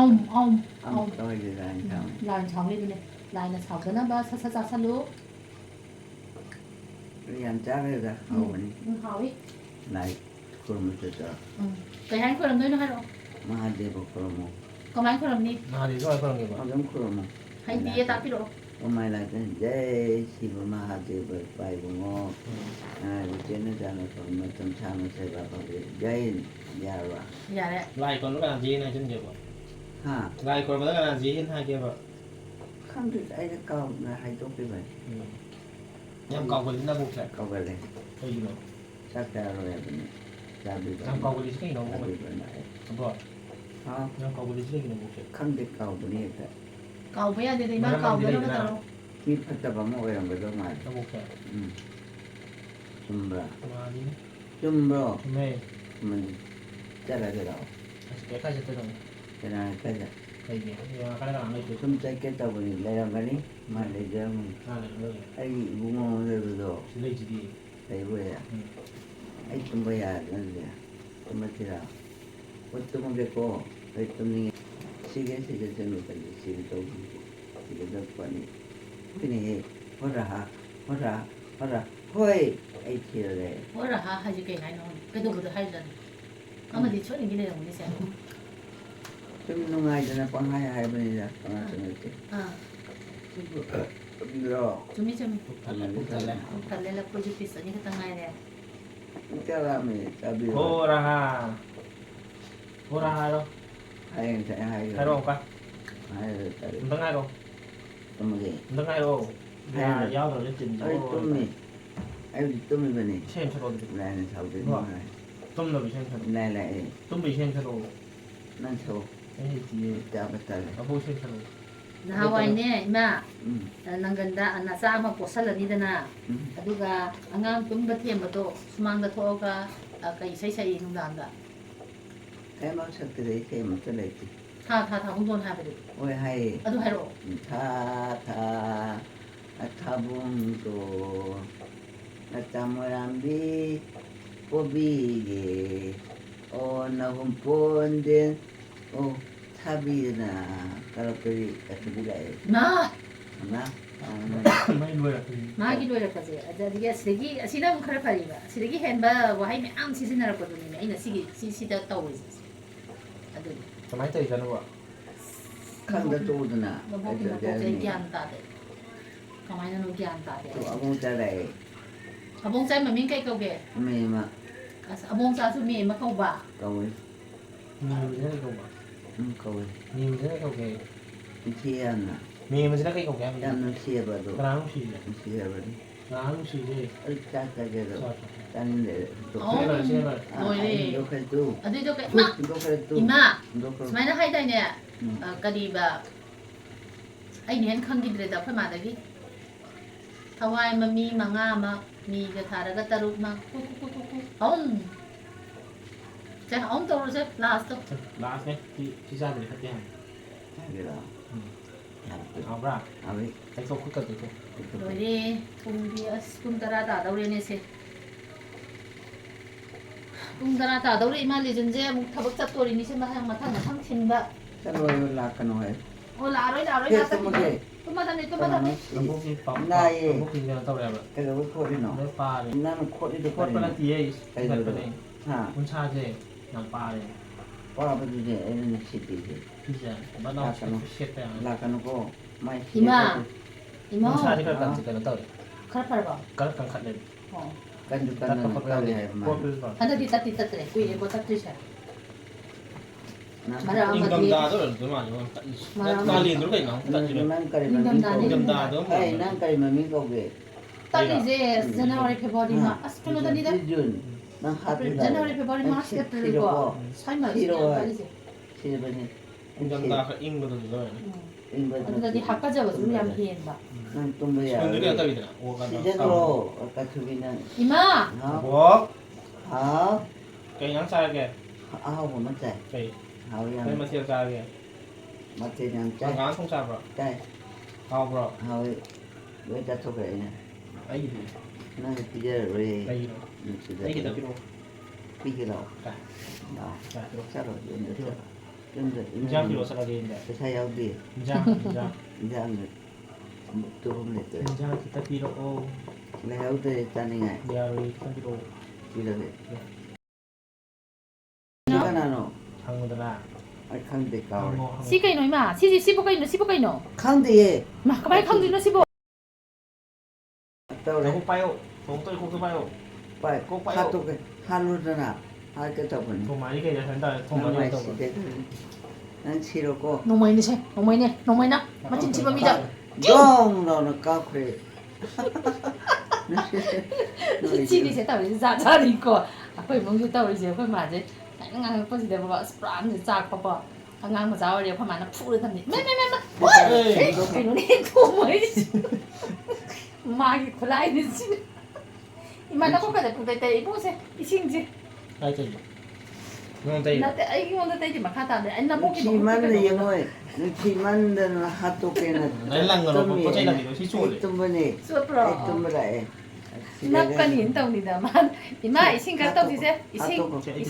안 떠이라는 참 ลายช่องนี่ดูเนี่ยลายน่ะเฉากันนะบ้าซัสซัสซัสรู้ 우리 안 짜르다 하오니 มึงเขาอีก 나이 그러면서 저 ไปให้คนลำด้วยนะให้เรา 마하데보 그러모 ก็ไม่คนลำนี้ 나리 좋아 그런 게 봐. 하금 그러모 ให้ดีตาพี่เรา 오마이라든 제 시부 마하데보 빠이고모 아 이제는 자는 그러면 좀 참을 새가 거기 제일 야와 อย่าเลย 라이 건 누가 지 나 좀 봐. 하 라이 건 누가 지 hin hai kia 봐. không được ai câu là hay tốt cái vậy 냠 까고 있나 보자. câu về đây 또 이거. chắc ra rồi mình ra bị 냠 까고 있을 게 너무 ra 뭐. bị bệnh này 뭐. không 냠 까고 있을 게 너무 뭐. không được cầu của này cả เก่าไปอ่ะเดี๋ยวมาเก่าไปแล้วก็ต้อง khi phát tập vào mỗi lần về đâu mà 너무 뭐. chùm ra 많이. chùm rồi 네. mình chắc là cái đầu 다시 내가 이제 들어. ꯀꯅꯥ ꯀꯥꯏꯗ ꯀꯩꯒꯤ ꯀꯅꯥ ꯀꯅꯥ ꯂꯩꯇꯦ ꯁꯨꯝ ꯆꯠꯀꯦ ꯇꯧꯕꯅꯤ ꯂꯩꯔꯝꯒꯅꯤ ꯃꯥ ꯂꯩꯖꯔꯝꯒꯅꯤ ꯑꯩ ꯏꯕꯨꯡ ꯑꯃ ꯂꯩꯕꯗꯣ ꯁꯤ ꯂꯩꯁꯤꯗꯤ ꯂꯩꯕꯣꯏꯌꯦ ꯑꯩ ꯇꯨꯝꯕ ꯌꯥꯗ꯭ꯔꯅꯦ ꯇꯨꯝꯃꯁꯤꯔ ꯍꯣꯏ ꯇꯨꯝꯃꯒꯦꯀꯣ ꯑꯩ ꯇꯨꯝꯅꯤꯡꯉꯦ ꯁꯤꯒꯦ ꯆꯠꯂꯨꯗꯅꯤ ꯁꯤꯒꯦ ꯇꯧꯕꯅꯤ ꯁꯤꯒꯦ ꯆꯠꯄꯅꯤ ꯍꯣꯏꯅꯦꯍꯦ ꯍꯣꯔꯥ ꯍꯣꯏ ꯑꯩ ꯊꯤꯔꯦ ꯍꯣꯔ ꯍꯥ ꯍꯥꯏꯁꯦ ꯀꯩ ꯍꯥꯏꯅꯣ ꯀꯩꯗꯧꯕꯗ ꯍꯥꯏꯖꯥꯠꯅꯣ ꯑꯃꯗꯤ ꯁꯣꯏꯅꯒꯤ ꯂꯩꯔꯝꯒꯅꯤꯁꯦ ꯁꯨꯝ ꯅꯨꯡꯉꯥꯏꯗꯅ ꯄꯪꯍꯥꯏ ꯍꯥꯏꯕꯅꯤꯗ ꯄꯪꯍꯥꯏꯁꯨ ꯅꯠꯇꯦ ꯆꯨꯝꯗ꯭ꯔꯣ ꯆꯨꯝꯃꯤ ꯆꯨꯝꯃꯤ ꯊꯜꯂꯦ ꯊꯜꯂꯦ ꯂꯐꯣꯏꯁꯨ ꯄꯤꯁ ꯑꯅꯤ ꯈꯛꯇꯪ ꯉꯥꯏꯔꯦ ꯆꯥꯔꯝꯃꯦ ꯆꯥꯕꯤꯔꯣ ꯍꯣꯔꯥ ꯍꯥꯏꯔꯣ ꯍꯌꯦꯡ ꯉꯁꯥꯏ ꯍꯥꯏꯈ꯭ꯔꯦ ꯍꯥꯏꯔꯣ ꯑꯃꯨꯛꯀ ꯍꯥꯏꯔ ꯇꯥꯔꯦ ꯑꯝꯇꯪ ꯍꯥꯏꯔꯣ ꯇꯨꯝꯃꯒꯦ ꯑꯝꯇꯪ ꯍꯥꯏꯔꯣ ꯌꯥꯎꯗ꯭ꯔꯗꯤ ꯑꯩ ꯇꯨꯝꯃꯤ ꯑꯩ ꯍꯧꯖꯤꯛ ꯇꯨꯝꯃꯤꯕꯅꯤ ꯏꯁꯩ ꯑꯃ ꯁꯛꯂꯛꯑꯣ ꯑꯗꯨꯗꯤ ꯂꯥꯏꯅ ꯁꯥꯎꯗꯣꯏꯅꯤ ꯍꯥꯏ ꯇꯨꯝꯅꯕ ꯏꯁꯩ ꯑꯃ ꯁꯛꯂꯛꯑꯣ ꯂꯥꯏ ꯂꯥꯛꯑꯦ ꯇꯨꯝꯕ ꯏꯁꯩ ꯑꯃ ꯁꯛꯂꯛꯑꯣ ꯅꯪ ꯁꯛꯑꯣ ꯑꯩ ꯍꯩꯇꯤꯌꯦ ꯇꯥꯕ ꯇꯥꯔꯦ ꯑꯕꯣ ꯏꯁꯩ ꯁꯛꯂꯛꯑꯣ ꯅꯍꯥꯟꯋꯥꯏꯅꯦ ꯏꯃꯥ ꯎꯝ ꯅꯪꯒꯟꯗ ꯅꯆꯥ ꯑꯃ ꯄꯣꯠꯁꯜꯂꯅꯤꯗꯅ ꯎꯝ ꯑꯗꯨꯒ ꯑꯉꯥꯡ ꯇꯨꯝꯕ ꯊꯦꯝꯕꯗꯣ ꯁꯨꯃꯥꯡꯗ ꯊꯣꯛꯑꯒ ꯀꯩ ꯏꯁꯩ ꯁꯛꯏ ꯅꯨꯡꯗꯥꯡꯗ ꯑꯩ ꯑꯃ ꯁꯛꯇ꯭ꯔꯦ ꯏꯁꯩ ꯑꯃꯠꯇ ꯂꯩꯇꯦ ꯊꯥ ꯊꯥ ꯊꯥꯕꯨꯡꯗꯣꯟ ꯍꯥꯏꯕꯗꯤ ꯍꯣꯏ ꯍꯥꯏꯌꯦ ꯑꯗꯨ ꯍꯥꯏꯔꯛꯑꯣ ꯊꯥ ꯊꯥ ꯊꯥꯕꯨꯡꯗꯣꯟ ꯅꯆꯥꯃꯣꯏꯔꯥꯡꯕꯤ ꯄꯣꯕꯤꯒꯦ ꯑꯣ ꯅꯍꯨꯝ ꯄꯣꯟꯗꯦꯟ ꯑꯣ ꯊꯥꯕꯤꯗꯅ ꯀꯔꯛꯀꯔꯤ ꯑꯁꯤꯗꯤ ꯂꯥꯛꯑꯦ ꯏꯃꯥ ꯑꯃ ꯃꯩ ꯂꯣꯏꯔꯛꯄꯅꯤ ꯃꯥꯒꯤ ꯂꯣꯏꯔꯛꯄꯁꯦ ꯑꯗꯒꯤ ꯑꯁꯤꯗꯒꯤ ꯑꯁꯤꯅ ꯑꯃꯨꯛ ꯈꯔ ꯐꯔꯤꯕ ꯑꯁꯤꯗꯒꯤ ꯍꯦꯟꯕ ꯋꯥꯍꯩ ꯃꯌꯥꯝ ꯁꯤꯖꯤꯟꯅꯔꯛꯄꯗꯨꯅꯤꯅꯦ ꯑꯩꯅ ꯁꯤꯗ ꯇꯧꯔꯤꯁꯦ ꯑꯗꯨꯅꯤ ꯀꯃꯥꯏꯅ ꯇꯧꯔꯤꯖꯥꯠꯅꯣꯕ ꯈꯪꯗ ꯇꯣꯛꯎꯗꯅ ꯃꯕꯣꯛꯀꯤ ꯃꯕꯣꯛꯁꯦ ꯑꯩ ꯒ꯭ꯌꯥꯟ ꯇꯥꯗꯦ ꯀꯃꯥꯏꯅꯅꯣ ꯒ꯭ꯌꯥꯟ ꯇꯥꯗꯦ ꯑꯃꯨꯛ ꯆꯠꯂꯛꯑꯦ ꯑꯕꯣꯡꯆꯥꯏ ꯃꯃꯤꯡ ꯀꯩ ꯀꯧꯒꯦ ꯃꯦꯝꯃ ꯑꯁ ꯑꯕꯣꯡꯆꯥꯁꯨ ꯃꯦ ꯑꯃ ꯀꯧꯕ ꯀꯧꯏ ꯃꯦꯝꯁꯤꯅ ꯀꯩ ꯀꯧꯕ ꯀꯧꯏ ꯃꯦꯝꯁꯤꯅ ꯀꯩ ꯀꯧꯒꯦ ꯅꯨꯡꯁꯤ ꯌꯥꯝꯅ ꯃꯦꯝꯁꯤꯅ ꯀꯩ ꯀꯧꯒꯦ ꯌꯥꯝ ꯍꯥꯏꯕꯅꯤ ꯅꯨꯡꯁꯤꯌꯦꯕ ꯑꯗꯣ ꯀꯅꯥ ꯅꯨꯡꯁꯤꯔꯤꯁꯦ ꯅꯨꯡꯁꯤꯌꯦꯕꯅꯤ ꯀꯅꯥ ꯅꯨꯡꯁꯤꯔꯤꯁꯦ ꯑꯩ ꯆꯥꯛ ꯆꯥꯒꯦꯗꯣ ꯆꯥ ꯆꯥꯅꯤꯡꯗꯦ ꯂꯣꯏꯔꯦ ꯍꯨꯟꯗꯣꯛꯈ꯭ꯔꯦ ꯇꯨ ꯑꯗꯨꯏꯗꯣ ꯀꯩ ꯍꯨꯟꯗꯣꯛꯈ꯭ꯔꯦ ꯇꯨ ꯏꯃꯥ ꯍꯨꯟꯗꯣꯛꯈ꯭ꯔꯦ ꯁꯨꯃꯥꯏꯅ ꯍꯥꯏꯗꯥꯏꯅꯦ ꯎꯝ. ꯀꯔꯤꯕ ꯑꯩꯅ ꯍꯦꯟꯅ ꯈꯪꯈꯤꯗ꯭ꯔꯦꯗ ꯑꯩꯈꯣꯏ ꯃꯥꯗꯒꯤ ꯊꯋꯥꯏ ꯃꯃꯤ ꯃꯉꯥ ꯑꯃ ꯃꯤꯒ ꯊꯥꯔꯒ ꯇꯔꯨꯛ ꯃ ꯑꯍꯨꯝ ꯁꯦ ꯑꯍꯨꯝ ꯇꯧꯔꯁꯦ ꯂꯥꯁꯇꯣ ꯂꯥꯁꯅꯦ ꯁꯤ ꯆꯥꯗ꯭ꯔꯗꯤ ꯐꯠꯇꯦ ꯍꯥꯏꯕꯅꯤ ꯆꯥꯒꯦꯔꯣ ꯍꯥꯎꯕ꯭ꯔꯥ ꯍꯥꯎꯋꯤ ꯇꯩꯊꯣꯛ ꯈꯨꯠꯀ ꯇꯩꯊꯣꯛ ꯂꯣꯏꯔꯦ ꯄꯨꯡꯗꯤ ꯑꯁ ꯄꯨꯡ 10 ꯇꯥꯗꯧꯔꯦꯅꯦꯁꯦ ꯄꯨꯡ 10 ꯇꯥꯗꯧꯔꯦ ꯏꯃꯥ ꯂꯤꯖꯟꯁꯦ ꯑꯃꯨꯛ ꯊꯕꯛ ꯆꯠꯇꯣꯔꯤꯅꯤꯁꯦ ꯃꯊꯪ ꯊꯤꯟꯕ ꯆꯠꯂꯣꯏ ꯂꯥꯛꯀꯅꯣ ꯍꯥꯏ ꯑꯣ ꯂꯥꯛꯑꯔꯣꯏ ꯍꯦ ꯉꯥꯛ ꯇꯨꯝꯃꯒꯦ ꯇꯨꯝꯃꯗꯝꯅꯤ ꯂꯕꯨꯛꯀꯤ ꯅꯥꯏꯌꯦ ꯂꯕꯨꯛꯀꯤ ꯀꯩꯅꯣ ꯇꯧꯔꯦꯕ ꯀꯩꯗꯧꯕꯩ ꯈꯣꯠꯂꯤꯅꯣ ꯂꯣꯏ ꯄꯥꯔꯦ ꯅꯪꯅ ꯈꯣꯠꯂꯤꯗꯣ ꯈꯣꯠꯄ ꯀꯔꯤꯅꯣ ꯅꯠꯇꯤꯌꯦ ꯀꯩꯗꯧꯔꯣ ꯊꯤꯟꯒꯠꯄꯅꯦ ꯍꯥ ꯎꯟꯁꯥꯁꯦ ꯌꯥꯝ ꯄꯥꯔꯦ ꯋꯥꯕꯗꯨꯗꯤ ꯑꯩꯅ ꯅꯨꯡꯁꯤꯗꯦꯁꯦ ꯁꯤꯁꯦ ꯕꯅꯥꯎ ꯂꯥꯛꯀꯅꯨ ꯁꯦꯠꯄ ꯌꯥꯔꯣꯏ ꯂꯥꯛꯀꯅꯨꯀꯣ ꯃꯥꯏ ꯏꯃꯥ ꯁꯤꯒꯗꯧꯔꯤ ꯏꯃꯥꯎ ꯎꯟꯁꯥꯁꯦ ꯈꯔ ꯀꯩꯅꯣ ꯇꯧꯔꯦ ꯈꯔ ꯐꯔꯕꯣ ꯈꯔ ꯀꯟꯈꯠꯂꯦ ꯑꯣ ꯀꯟꯁꯨ ꯇꯠꯄ ꯀꯟꯗꯅ ꯈꯣꯠꯄ ꯀꯜꯂꯤ ꯌꯥꯎꯗꯦ ꯍꯥꯏꯕ ꯃꯥꯅ ꯈꯣꯠꯄꯁꯨ ꯇꯧꯔꯦ ꯍꯟꯗꯛꯇꯤ ꯇꯠꯇ꯭ꯔꯤꯁꯦ ꯀꯨꯏꯔꯦꯀꯣ ꯇꯠꯇ꯭ꯔꯤꯁꯦ ꯅꯪ ꯃꯔꯛ ꯑꯃꯗꯤ ꯏꯪꯊꯝꯊꯥꯗ ꯑꯣꯏꯔꯝꯗꯣꯏ ꯃꯥꯜꯂꯦ ꯃꯥꯅ ꯇꯠꯂꯤꯁꯦ ꯃꯔꯛ ꯑꯃ ꯀꯥꯂꯦꯟꯗꯨꯔ ꯀꯩꯅꯣ ꯑꯃꯨꯛ ꯇꯠꯂꯤꯅꯣ ꯅꯪ ꯀꯔꯤ ꯃꯃꯤꯡ ꯅꯤꯡꯊꯝꯊꯥꯅꯤ ꯀꯧꯒꯦ ꯏꯪꯊꯝꯊꯥꯗ ꯑꯃꯨꯛ ꯑꯩ ꯅꯪ ꯀꯔꯤ ꯃꯃꯤꯡ ꯀꯧꯒꯦ ꯇꯠꯂꯤꯁꯦ ꯖꯅꯋꯥꯔꯤ ꯐꯦꯕꯋꯥꯔꯤ ꯍꯥ ꯑꯁ ꯀꯩꯅꯣꯗꯅꯤꯗ ꯖꯨꯟ ꯅꯪ ꯍꯥꯠꯄ ꯖꯅꯋꯥꯔꯤ ꯐꯦꯕꯋꯥꯔꯤ ꯅꯪ ꯃꯥꯔꯆ ꯑꯦꯄ꯭ꯔꯤꯜꯀꯣ ꯁꯤꯔꯣꯀꯣ ꯁ꯭ꯋꯥꯏ ꯃꯔꯛꯁꯤꯅ ꯁꯤꯔꯣ ꯌꯥꯝ ꯍꯥꯏ ꯇꯠꯂꯤꯁꯦ ꯁꯤꯔꯕꯅꯤ ꯏꯪꯊꯝꯊꯥ ꯈꯔ ꯏꯪꯕꯗꯨꯗ ꯑꯣꯏꯔꯅꯤ ꯏꯪꯕ ꯑꯗꯨꯗꯗꯤ ꯅꯠꯇꯦ ꯍꯥꯀꯠꯆꯕꯁꯨ ꯌꯥꯝ ꯇꯨꯝꯕꯗ ꯍꯦꯟꯕ ꯅꯪ ꯇꯨꯝꯕ ꯁ꯭ꯀꯨꯜꯗꯤ ꯀꯩꯅꯣ ꯌꯥꯔꯣꯏ ꯇꯧꯋꯤꯗꯅ ꯑꯣ ꯀꯩꯅꯣ ꯁꯤꯖꯟꯅꯔꯣ ꯀꯊꯨꯕꯤ ꯅꯪ ꯏꯃꯥ ꯍꯥꯎ ꯑꯕꯣꯛ ꯍꯥꯎ ꯀꯩ ꯏꯟꯖꯥꯡ ꯆꯥꯔꯒꯦ ꯑꯍꯥꯎꯕ ꯑꯃ ꯆꯥꯏ ꯀꯩ ꯍꯥꯎ ꯌꯥꯝ ꯀꯩ ꯃꯊꯦꯜ ꯆꯥꯔꯒꯦ ꯃꯊꯦꯜ ꯌꯥꯝ ꯆꯥꯏ ꯍꯪꯒꯥꯝ ꯊꯣꯡ ꯆꯥꯕ꯭ꯔꯣ ꯆꯥꯏ ꯍꯥꯎꯕ꯭ꯔꯣ ꯍꯥꯎꯋꯤ ꯂꯣꯏ ꯆꯥꯊꯣꯛꯈ꯭ꯔꯦ ꯑꯩꯅ ꯑꯩꯒꯤꯗꯤ ꯅꯪ ꯄꯤꯖꯔꯔꯣꯏ ꯀꯩꯒꯤꯅꯣ ꯑꯩꯒꯤꯗ ꯅꯨꯡꯁꯤꯗꯕ ꯄꯤꯔꯛꯑꯣ ꯄꯤꯒꯦ ꯂꯥꯛꯑꯣ ꯀꯥꯏ ꯂꯥꯛꯑꯣ ꯀꯥꯏ ꯄꯤꯔꯛꯑꯣ ꯆꯠꯂꯣ ꯌꯨꯝꯗ ꯄꯤꯔꯛꯑꯣ ꯆꯠꯂꯣ ꯌꯨꯝꯗ ꯏꯟꯖꯥꯡ ꯄꯤꯔꯛꯑꯣ ꯆꯠꯂꯒꯦ ꯌꯨꯝꯗ ꯄꯩꯁꯥ ꯌꯥꯎꯗꯦ ꯏꯟꯖꯥꯡ ꯏꯟꯖꯥꯡꯒ ꯇꯨꯝꯐꯝ ꯂꯩꯇ꯭ꯔꯦ ꯏꯟꯖꯥꯡ ꯈꯤꯇ ꯄꯤꯔꯛꯑꯣ ꯂꯩꯍꯧꯗ꯭ꯔꯦ ꯆꯥꯅꯤꯡꯉꯥꯏ ꯌꯥꯔꯣꯏꯌꯦ ꯈꯤꯇꯪ ꯄꯤꯔꯛꯑꯣ ꯄꯤꯔꯒꯦ ꯁꯤ ꯀꯅꯥꯅꯣ ꯍꯪꯉꯨꯗꯅ ꯑꯩ ꯈꯪꯗꯦ ꯀꯥꯎꯔꯦ ꯍꯪꯉꯣ ꯁꯤ ꯀꯩꯅꯣ ꯏꯃꯥ ꯁꯤꯕꯨ ꯀꯩꯅꯣ ꯈꯪꯗꯦꯌꯦ ꯏꯃꯥ ꯀꯃꯥꯏꯅ ꯈꯪꯗꯣꯏꯅꯣ ꯁꯤꯕꯣ ꯇꯧꯔꯦ ꯉꯥꯏꯈꯣ ꯄꯥꯏꯌꯣ ꯊꯣꯡ ꯀꯣꯛꯇꯣ ꯄꯥꯏꯌꯣ ꯄꯥꯏ ꯀꯣꯛ ꯄꯥꯏꯌꯣ ꯍꯥꯠꯇꯣꯛꯀꯦ ꯍꯥꯠꯂꯨꯗꯅ ꯍꯥꯠꯀꯦ ꯇꯧꯕꯅꯤ ꯊꯣꯡ ꯃꯔꯤ ꯀꯩꯗ ꯁꯨꯃꯥꯏꯅ ꯇꯧꯔꯦ ꯊꯣꯡ ꯅꯪ ꯃꯔꯤ ꯃꯥꯏ ꯇꯧꯕ ꯁꯤꯗꯦ ꯅꯪ ꯁꯤꯔꯣꯀꯣ ꯅꯣꯡꯃꯩꯅꯤꯁꯦ ꯅꯣꯡꯃꯩꯅꯦ ꯃꯆꯤꯟ ꯊꯤꯕ ꯃꯤꯗ ꯗꯣꯡ ꯂꯥꯎꯅ ꯀꯥꯞꯈ꯭ꯔꯦ ꯏꯆꯤꯒꯤꯁꯦ ꯇꯧꯔꯤꯁꯦ ꯖꯥꯠ ꯖꯥꯠꯅꯤꯀꯣ ꯑꯩꯈꯣꯏ ꯏꯃꯨꯡꯁꯦ ꯇꯧꯔꯤꯁꯦ ꯑꯩꯈꯣꯏ ꯃꯥꯁꯦ ꯉꯥꯡꯅ ꯉꯥꯡꯉꯛꯄꯁꯤꯗꯕꯀꯣ ꯑꯁ ꯄꯨꯔꯥ ꯆꯥꯛꯄꯀꯣ ꯑꯉꯥꯡ ꯃꯆꯥ ꯑꯣꯏꯔꯦ ꯑꯩꯈꯣꯏ ꯃꯥꯅ ꯐꯨꯔ ꯊꯝꯅꯤ ꯀꯩꯅꯣꯅꯦ ꯊꯣꯡꯃꯩꯁꯤ ꯃꯥꯒꯤ ꯈꯨꯠꯂꯥꯏꯅꯤ ꯁꯤꯅ ꯏꯃꯥ ꯅꯀꯣꯛꯀꯗ ꯄꯨꯡꯇꯩ ꯇꯩ ꯏꯕꯣꯁꯦ ꯏꯁꯤꯡꯁꯦ ꯀꯥꯏ ꯆꯠꯂꯤ ꯅꯣꯡ ꯇꯩ ꯅꯠꯇꯦ ꯑꯩꯉꯣꯟꯗ ꯇꯩꯗꯤ ꯃꯈꯥ ꯇꯥꯗꯦ ꯑꯩ ꯅꯕꯣꯛꯀꯤ ꯅꯨꯡꯁꯤꯃꯟꯗ ꯌꯦꯡꯉꯣꯏ ꯅꯨꯡꯁꯤꯃꯟꯗꯅ ꯍꯥꯠꯇꯣꯛꯀꯦꯅ ꯅꯪ ꯂꯪꯒꯅꯣ ꯄꯣꯠ ꯆꯩ ꯂꯪꯒꯤꯗꯣ ꯁꯤ ꯑꯩ ꯆꯣꯠꯂꯦ ꯇꯨꯝꯕꯅꯤ ꯆꯣꯠꯄ꯭ꯔꯣ ꯑꯩ ꯇꯨꯝꯕ ꯂꯥꯛꯑꯦ ꯅꯞꯀꯅꯤꯅ ꯇꯧꯅꯤꯗ ꯃꯥ ꯏꯃꯥ ꯏꯁꯤꯡ ꯈꯔ ꯇꯧꯁꯤꯁꯦ ꯏꯁꯤꯡ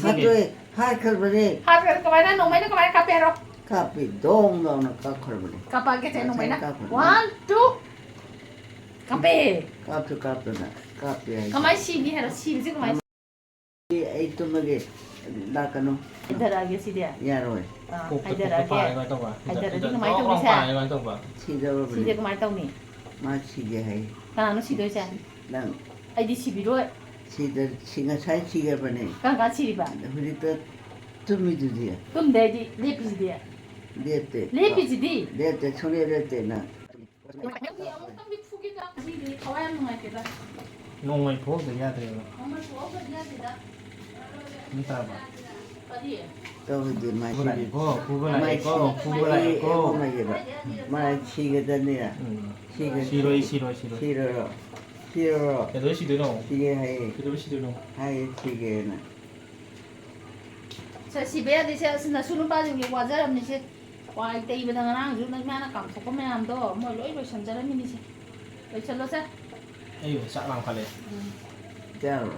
ꯍꯥꯠꯇꯣꯛꯑꯦ ꯍꯥꯠꯈ꯭ꯔꯕꯅꯤ ꯍꯥꯞꯄꯦ ꯀꯃꯥꯏꯅ ꯅꯣꯡꯃꯩꯅ ꯀꯃꯥꯏꯅ ꯀꯥꯞꯄꯦ ꯍꯥꯏꯔꯣ ꯀꯥꯞꯄꯤ ꯗꯣꯡ ꯂꯥꯎꯅ ꯀꯥꯞꯈ꯭ꯔꯕꯅꯤ ꯀꯥꯞꯄꯛꯑꯒꯦꯁꯦ ꯅꯣꯡꯃꯩꯅ ꯀꯥꯞꯈ꯭ꯔꯕꯅꯤ 1 2 ꯀꯥꯞꯄꯦ ꯀꯥꯞꯁꯨ ꯀꯥꯞꯇꯅ ꯀꯥꯞꯄꯦ ꯍꯥꯏꯁꯦ ꯀꯃꯥꯏꯅ ꯁꯤꯅꯤ ꯍꯥꯏꯔꯣ ꯁꯤꯕꯁꯤ ꯀꯃꯥꯏꯅ ꯑꯩ ꯇꯨꯝꯃꯒꯦ ꯂꯥꯛꯀꯅꯨ ꯍꯥꯏꯊꯔꯛꯑꯒꯦ ꯁꯤꯗꯤ ꯌꯥꯔꯣꯏ ꯀꯣꯛꯇ ꯍꯥꯏꯊꯔꯛꯑꯒꯦ ꯄꯥꯔꯦ ꯀꯃꯥꯏꯅ ꯇꯧꯕ ꯍꯥꯏꯊꯔꯗꯤ ꯗꯣꯡ ꯀꯃꯥꯏꯅ ꯂꯥꯎ ꯇꯧꯅꯤ ꯄꯥꯔꯦ ꯀꯃꯥꯏꯅ ꯇꯧꯕ ꯁꯤꯗꯧꯔꯕꯅꯤ ꯁꯤꯁꯦ ꯀꯃꯥꯏꯅ ꯇꯧꯅꯤ ꯃꯥ ꯁꯤꯒꯦ ꯍꯥꯏ ꯀꯅꯥꯅꯣ ꯁꯤꯗꯣꯏꯁꯦ ꯅꯪ ꯑꯩꯗꯤ ꯁꯤꯕꯤꯔꯣꯏ ꯉꯁꯥꯏ ꯁꯤꯈ꯭ꯔꯕꯅꯤ ꯀꯔꯝ ꯀꯥꯟ ꯁꯤꯔꯤꯕ ꯍꯧꯖꯤꯛꯇ ꯇꯨꯝꯃꯤꯗꯨꯗꯤ ꯇꯨꯝꯗꯦ ꯑꯩꯗꯤ ꯂꯦꯞꯄꯤꯁꯤꯗꯤ ꯂꯦꯞꯇꯦ ꯂꯦꯞꯄꯤꯁꯤꯗꯤ ꯂꯦꯞꯇꯦ ꯁꯨꯡꯂꯦꯞ ꯂꯦꯞꯇꯦ ꯅꯪ ꯑꯃꯨꯛꯇꯪꯗꯤ ꯐꯨꯒꯦꯗ ꯉꯁꯤꯗꯤ ꯊꯋꯥꯏ ꯌꯥꯝ ꯅꯨꯡꯉꯥꯏꯇꯦꯗ ꯅꯣꯡꯃꯩ ꯐꯣꯛꯇ ꯌꯥꯗ꯭ꯔꯦꯕ ꯅꯣꯡꯃꯩ ꯐꯨꯍꯧꯗ꯭ꯔꯗꯤ ꯌꯥꯗꯦꯗ ꯅꯪ ꯇꯥꯕ ꯀꯔꯤ ꯇꯧꯗꯤ ꯃꯥꯏ ꯐꯨꯕ ꯂꯥꯛꯑꯦꯀꯣ ꯐꯨꯕ ꯃꯥꯏ ꯂꯥꯛꯑꯦꯀꯣ ꯐꯨꯕ ꯂꯥꯛꯑꯦꯀꯣ ꯃꯥꯏ ꯁꯤꯒꯗꯅꯤꯅ ꯁꯤꯔꯣꯏ ꯁꯤꯔꯣꯏ ꯁꯤꯔꯣꯏ ꯁꯤꯔꯣ ꯁꯤꯔꯣ ꯀꯩꯗꯧꯕꯩ ꯁꯤꯗꯣꯏꯅꯣ ꯁꯤꯒꯦ ꯍꯥꯏꯌꯦ ꯀꯩꯗꯧꯕꯩ ꯁꯤꯗꯣꯏꯅꯣ ꯍꯥꯏꯌꯦ ꯁꯤꯒꯦꯅ ꯁꯤꯕ ꯌꯥꯗꯦ ꯁꯦ ꯅꯁꯨ ꯅꯨꯄꯥꯁꯤꯡꯁꯦ ꯋꯥꯖꯔꯝꯅꯤꯁꯦ ꯋꯥꯏ ꯇꯩꯕꯗ ꯉꯔꯥꯡꯁꯨ ꯏꯃꯥꯅ ꯀꯥꯝꯊꯣꯛꯄ ꯃꯌꯥꯝꯗꯣ ꯃꯣꯏ ꯂꯣꯏ ꯂꯣꯏꯁꯟꯖꯔꯝꯃꯤꯅꯤꯁꯦ ꯂꯣꯏꯁꯜꯂꯣꯁꯦ ꯑꯩ ꯆꯥꯛ ꯂꯥꯝꯈꯠꯂꯦ ꯆꯥꯔꯣ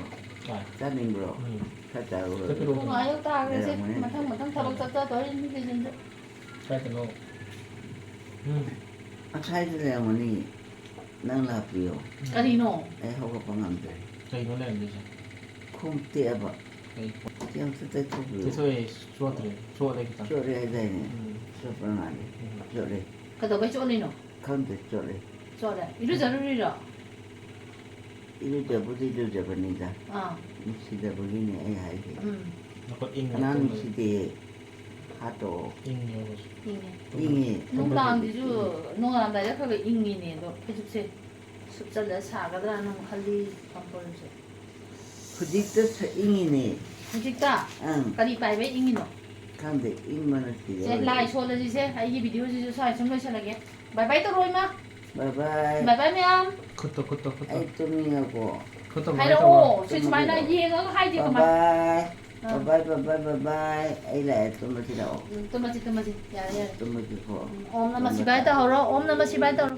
ꯆꯥꯏ ꯆꯥꯅꯤꯡꯕ꯭ꯔꯣ ꯈꯔ ꯆꯥꯔꯨꯔꯣ ꯆꯠꯄꯤꯔꯣ ꯄꯨꯡ ꯑꯌꯨꯛ ꯇꯥꯈ꯭ꯔꯦꯁꯦ ꯂꯩꯔꯝꯒꯅꯤ. ꯃꯊꯪ ꯃꯊꯪ ꯊꯕꯛ ꯆꯠꯆꯗꯣꯔꯤ ꯅꯨꯄꯤꯁꯤꯡꯁꯦ ꯀꯥꯏꯗꯅꯣ ꯑꯁꯥꯏꯗ ꯂꯩꯔꯝꯒꯅꯤ ꯅꯪ ꯂꯥꯛꯄꯤꯌꯣ ꯀꯔꯤꯅꯣ ꯑꯩ ꯍꯧꯒꯠꯄ ꯉꯝꯗ꯭ꯔꯦ ꯀꯩꯅꯣ ꯂꯩꯔꯝꯗꯣꯏꯁꯦ ꯈꯣꯡ ꯇꯦꯛꯑꯕ ꯀꯩ ꯑꯝꯇ ꯇꯩꯊꯣꯛꯄꯤꯌꯨ ꯇꯦꯊꯣꯛꯑꯦ ꯆꯣꯠꯇ꯭ꯔꯦ ꯆꯣꯠꯂꯦ ꯈꯤꯇꯪ ꯆꯣꯠꯂꯦ ꯍꯥꯏꯗꯥꯏꯅꯦ ꯆꯣꯠꯄ ꯃꯥꯜꯂꯦ ꯆꯣꯠꯂꯦ ꯀꯩꯗꯧꯕꯩ ꯆꯣꯠꯂꯤꯅꯣ ꯈꯪꯗꯦ ꯆꯣꯠꯂꯦ ꯆꯣꯠꯂꯦ ꯏꯔꯨꯖꯔꯨꯔꯤꯔꯣ ꯏꯔꯨꯖꯕꯨꯗꯤ ꯏꯔꯨꯖꯕꯅꯤꯗ ꯑꯥ ꯅꯨꯡꯁꯤꯗꯕꯒꯤꯅꯦ ꯑꯩ ꯍꯥꯏꯁꯦ ꯅꯈꯨꯠ ꯏꯪꯉꯦ ꯀꯅꯥ ꯇꯨꯝꯕꯗ ꯅꯨꯡꯁꯤꯗꯦ ꯍꯥꯠꯇꯣꯛꯑꯣ ꯏꯪꯉꯦ ꯍꯧꯖꯤꯛ ꯏꯪꯉꯦ ꯏꯪꯉꯦ ꯅꯨꯡꯗꯥꯡꯁꯤꯁꯨ ꯅꯣꯡꯉꯥꯜꯂꯝꯗꯥꯏꯗ ꯈꯔ ꯈꯔ ꯏꯪꯉꯤꯅꯦ ꯑꯗꯣ ꯐꯩꯖꯨꯞꯁꯦ ꯁꯨꯞꯆꯜꯂ ꯁꯥꯒꯗ꯭ꯔꯥꯅ ꯑꯃꯨꯛ ꯈꯜꯂꯤ ꯀꯝꯄꯜꯁꯦ ꯍꯧꯖꯤꯛꯇ ꯏꯪꯉꯤꯅꯦ ꯍꯧꯖꯤꯛꯇ ꯑꯪ ꯀꯔꯤ ꯄꯥꯏꯕꯩ ꯏꯪꯉꯤꯅꯣ ꯈꯪꯗꯦ ꯏꯪꯕꯅ ꯁꯦ ꯁꯤꯗꯧꯔꯦ ꯂꯥꯏ ꯁꯣꯜꯂꯁꯤꯁꯦ ꯑꯩꯒꯤ ꯚꯤꯗꯤꯑꯣꯁꯤꯁꯨ ꯁ꯭ꯋꯥꯏ ꯁꯨꯝ ꯂꯣꯏꯁꯤꯜꯂꯒꯦ ꯕꯥꯏ ꯕꯥꯏ ꯇꯧꯔꯣ ꯏꯃꯥ ꯕꯥꯏ ꯕꯥꯏ ꯕꯥꯏ ꯕꯥꯏ ꯃꯌꯥꯝ ꯈꯨꯠꯇꯣ ꯈꯨꯠꯇꯣ ꯈꯨꯠꯇꯣ ꯑꯩ ꯇꯨꯝꯅꯤꯡꯉꯕꯣ ꯈꯨꯠꯇꯣ ꯀꯃꯥꯏꯅ ꯇꯧꯕ ꯍꯥꯏꯔꯛꯑꯣ ꯁꯤ ꯁꯨꯃꯥꯏꯅ ꯌꯦꯡꯉꯒ ꯍꯥꯏꯗꯦ ꯀꯃꯥꯏꯅ ꯕꯥꯏ ꯕꯥꯏ ꯕꯥꯏ ꯕꯥꯏ ꯕꯥꯏ ꯑꯩ ꯂꯥꯛꯑꯦ ꯇꯨꯝꯃꯁꯤ ꯂꯥꯛꯑꯣ ꯇꯨꯝꯃꯁꯤ ꯇꯨꯝꯃꯁꯤ ꯌꯥꯔꯦ ꯌꯥꯔꯦ ꯇꯨꯝꯃꯁꯤꯀꯣ ꯑꯣꯝ ꯅꯃ ꯁꯤꯚꯥꯏ ꯇꯧꯍꯧꯔꯣ ꯑꯣꯝ ꯅꯃ ꯁꯤꯚꯥꯏ ꯇꯧꯔꯣ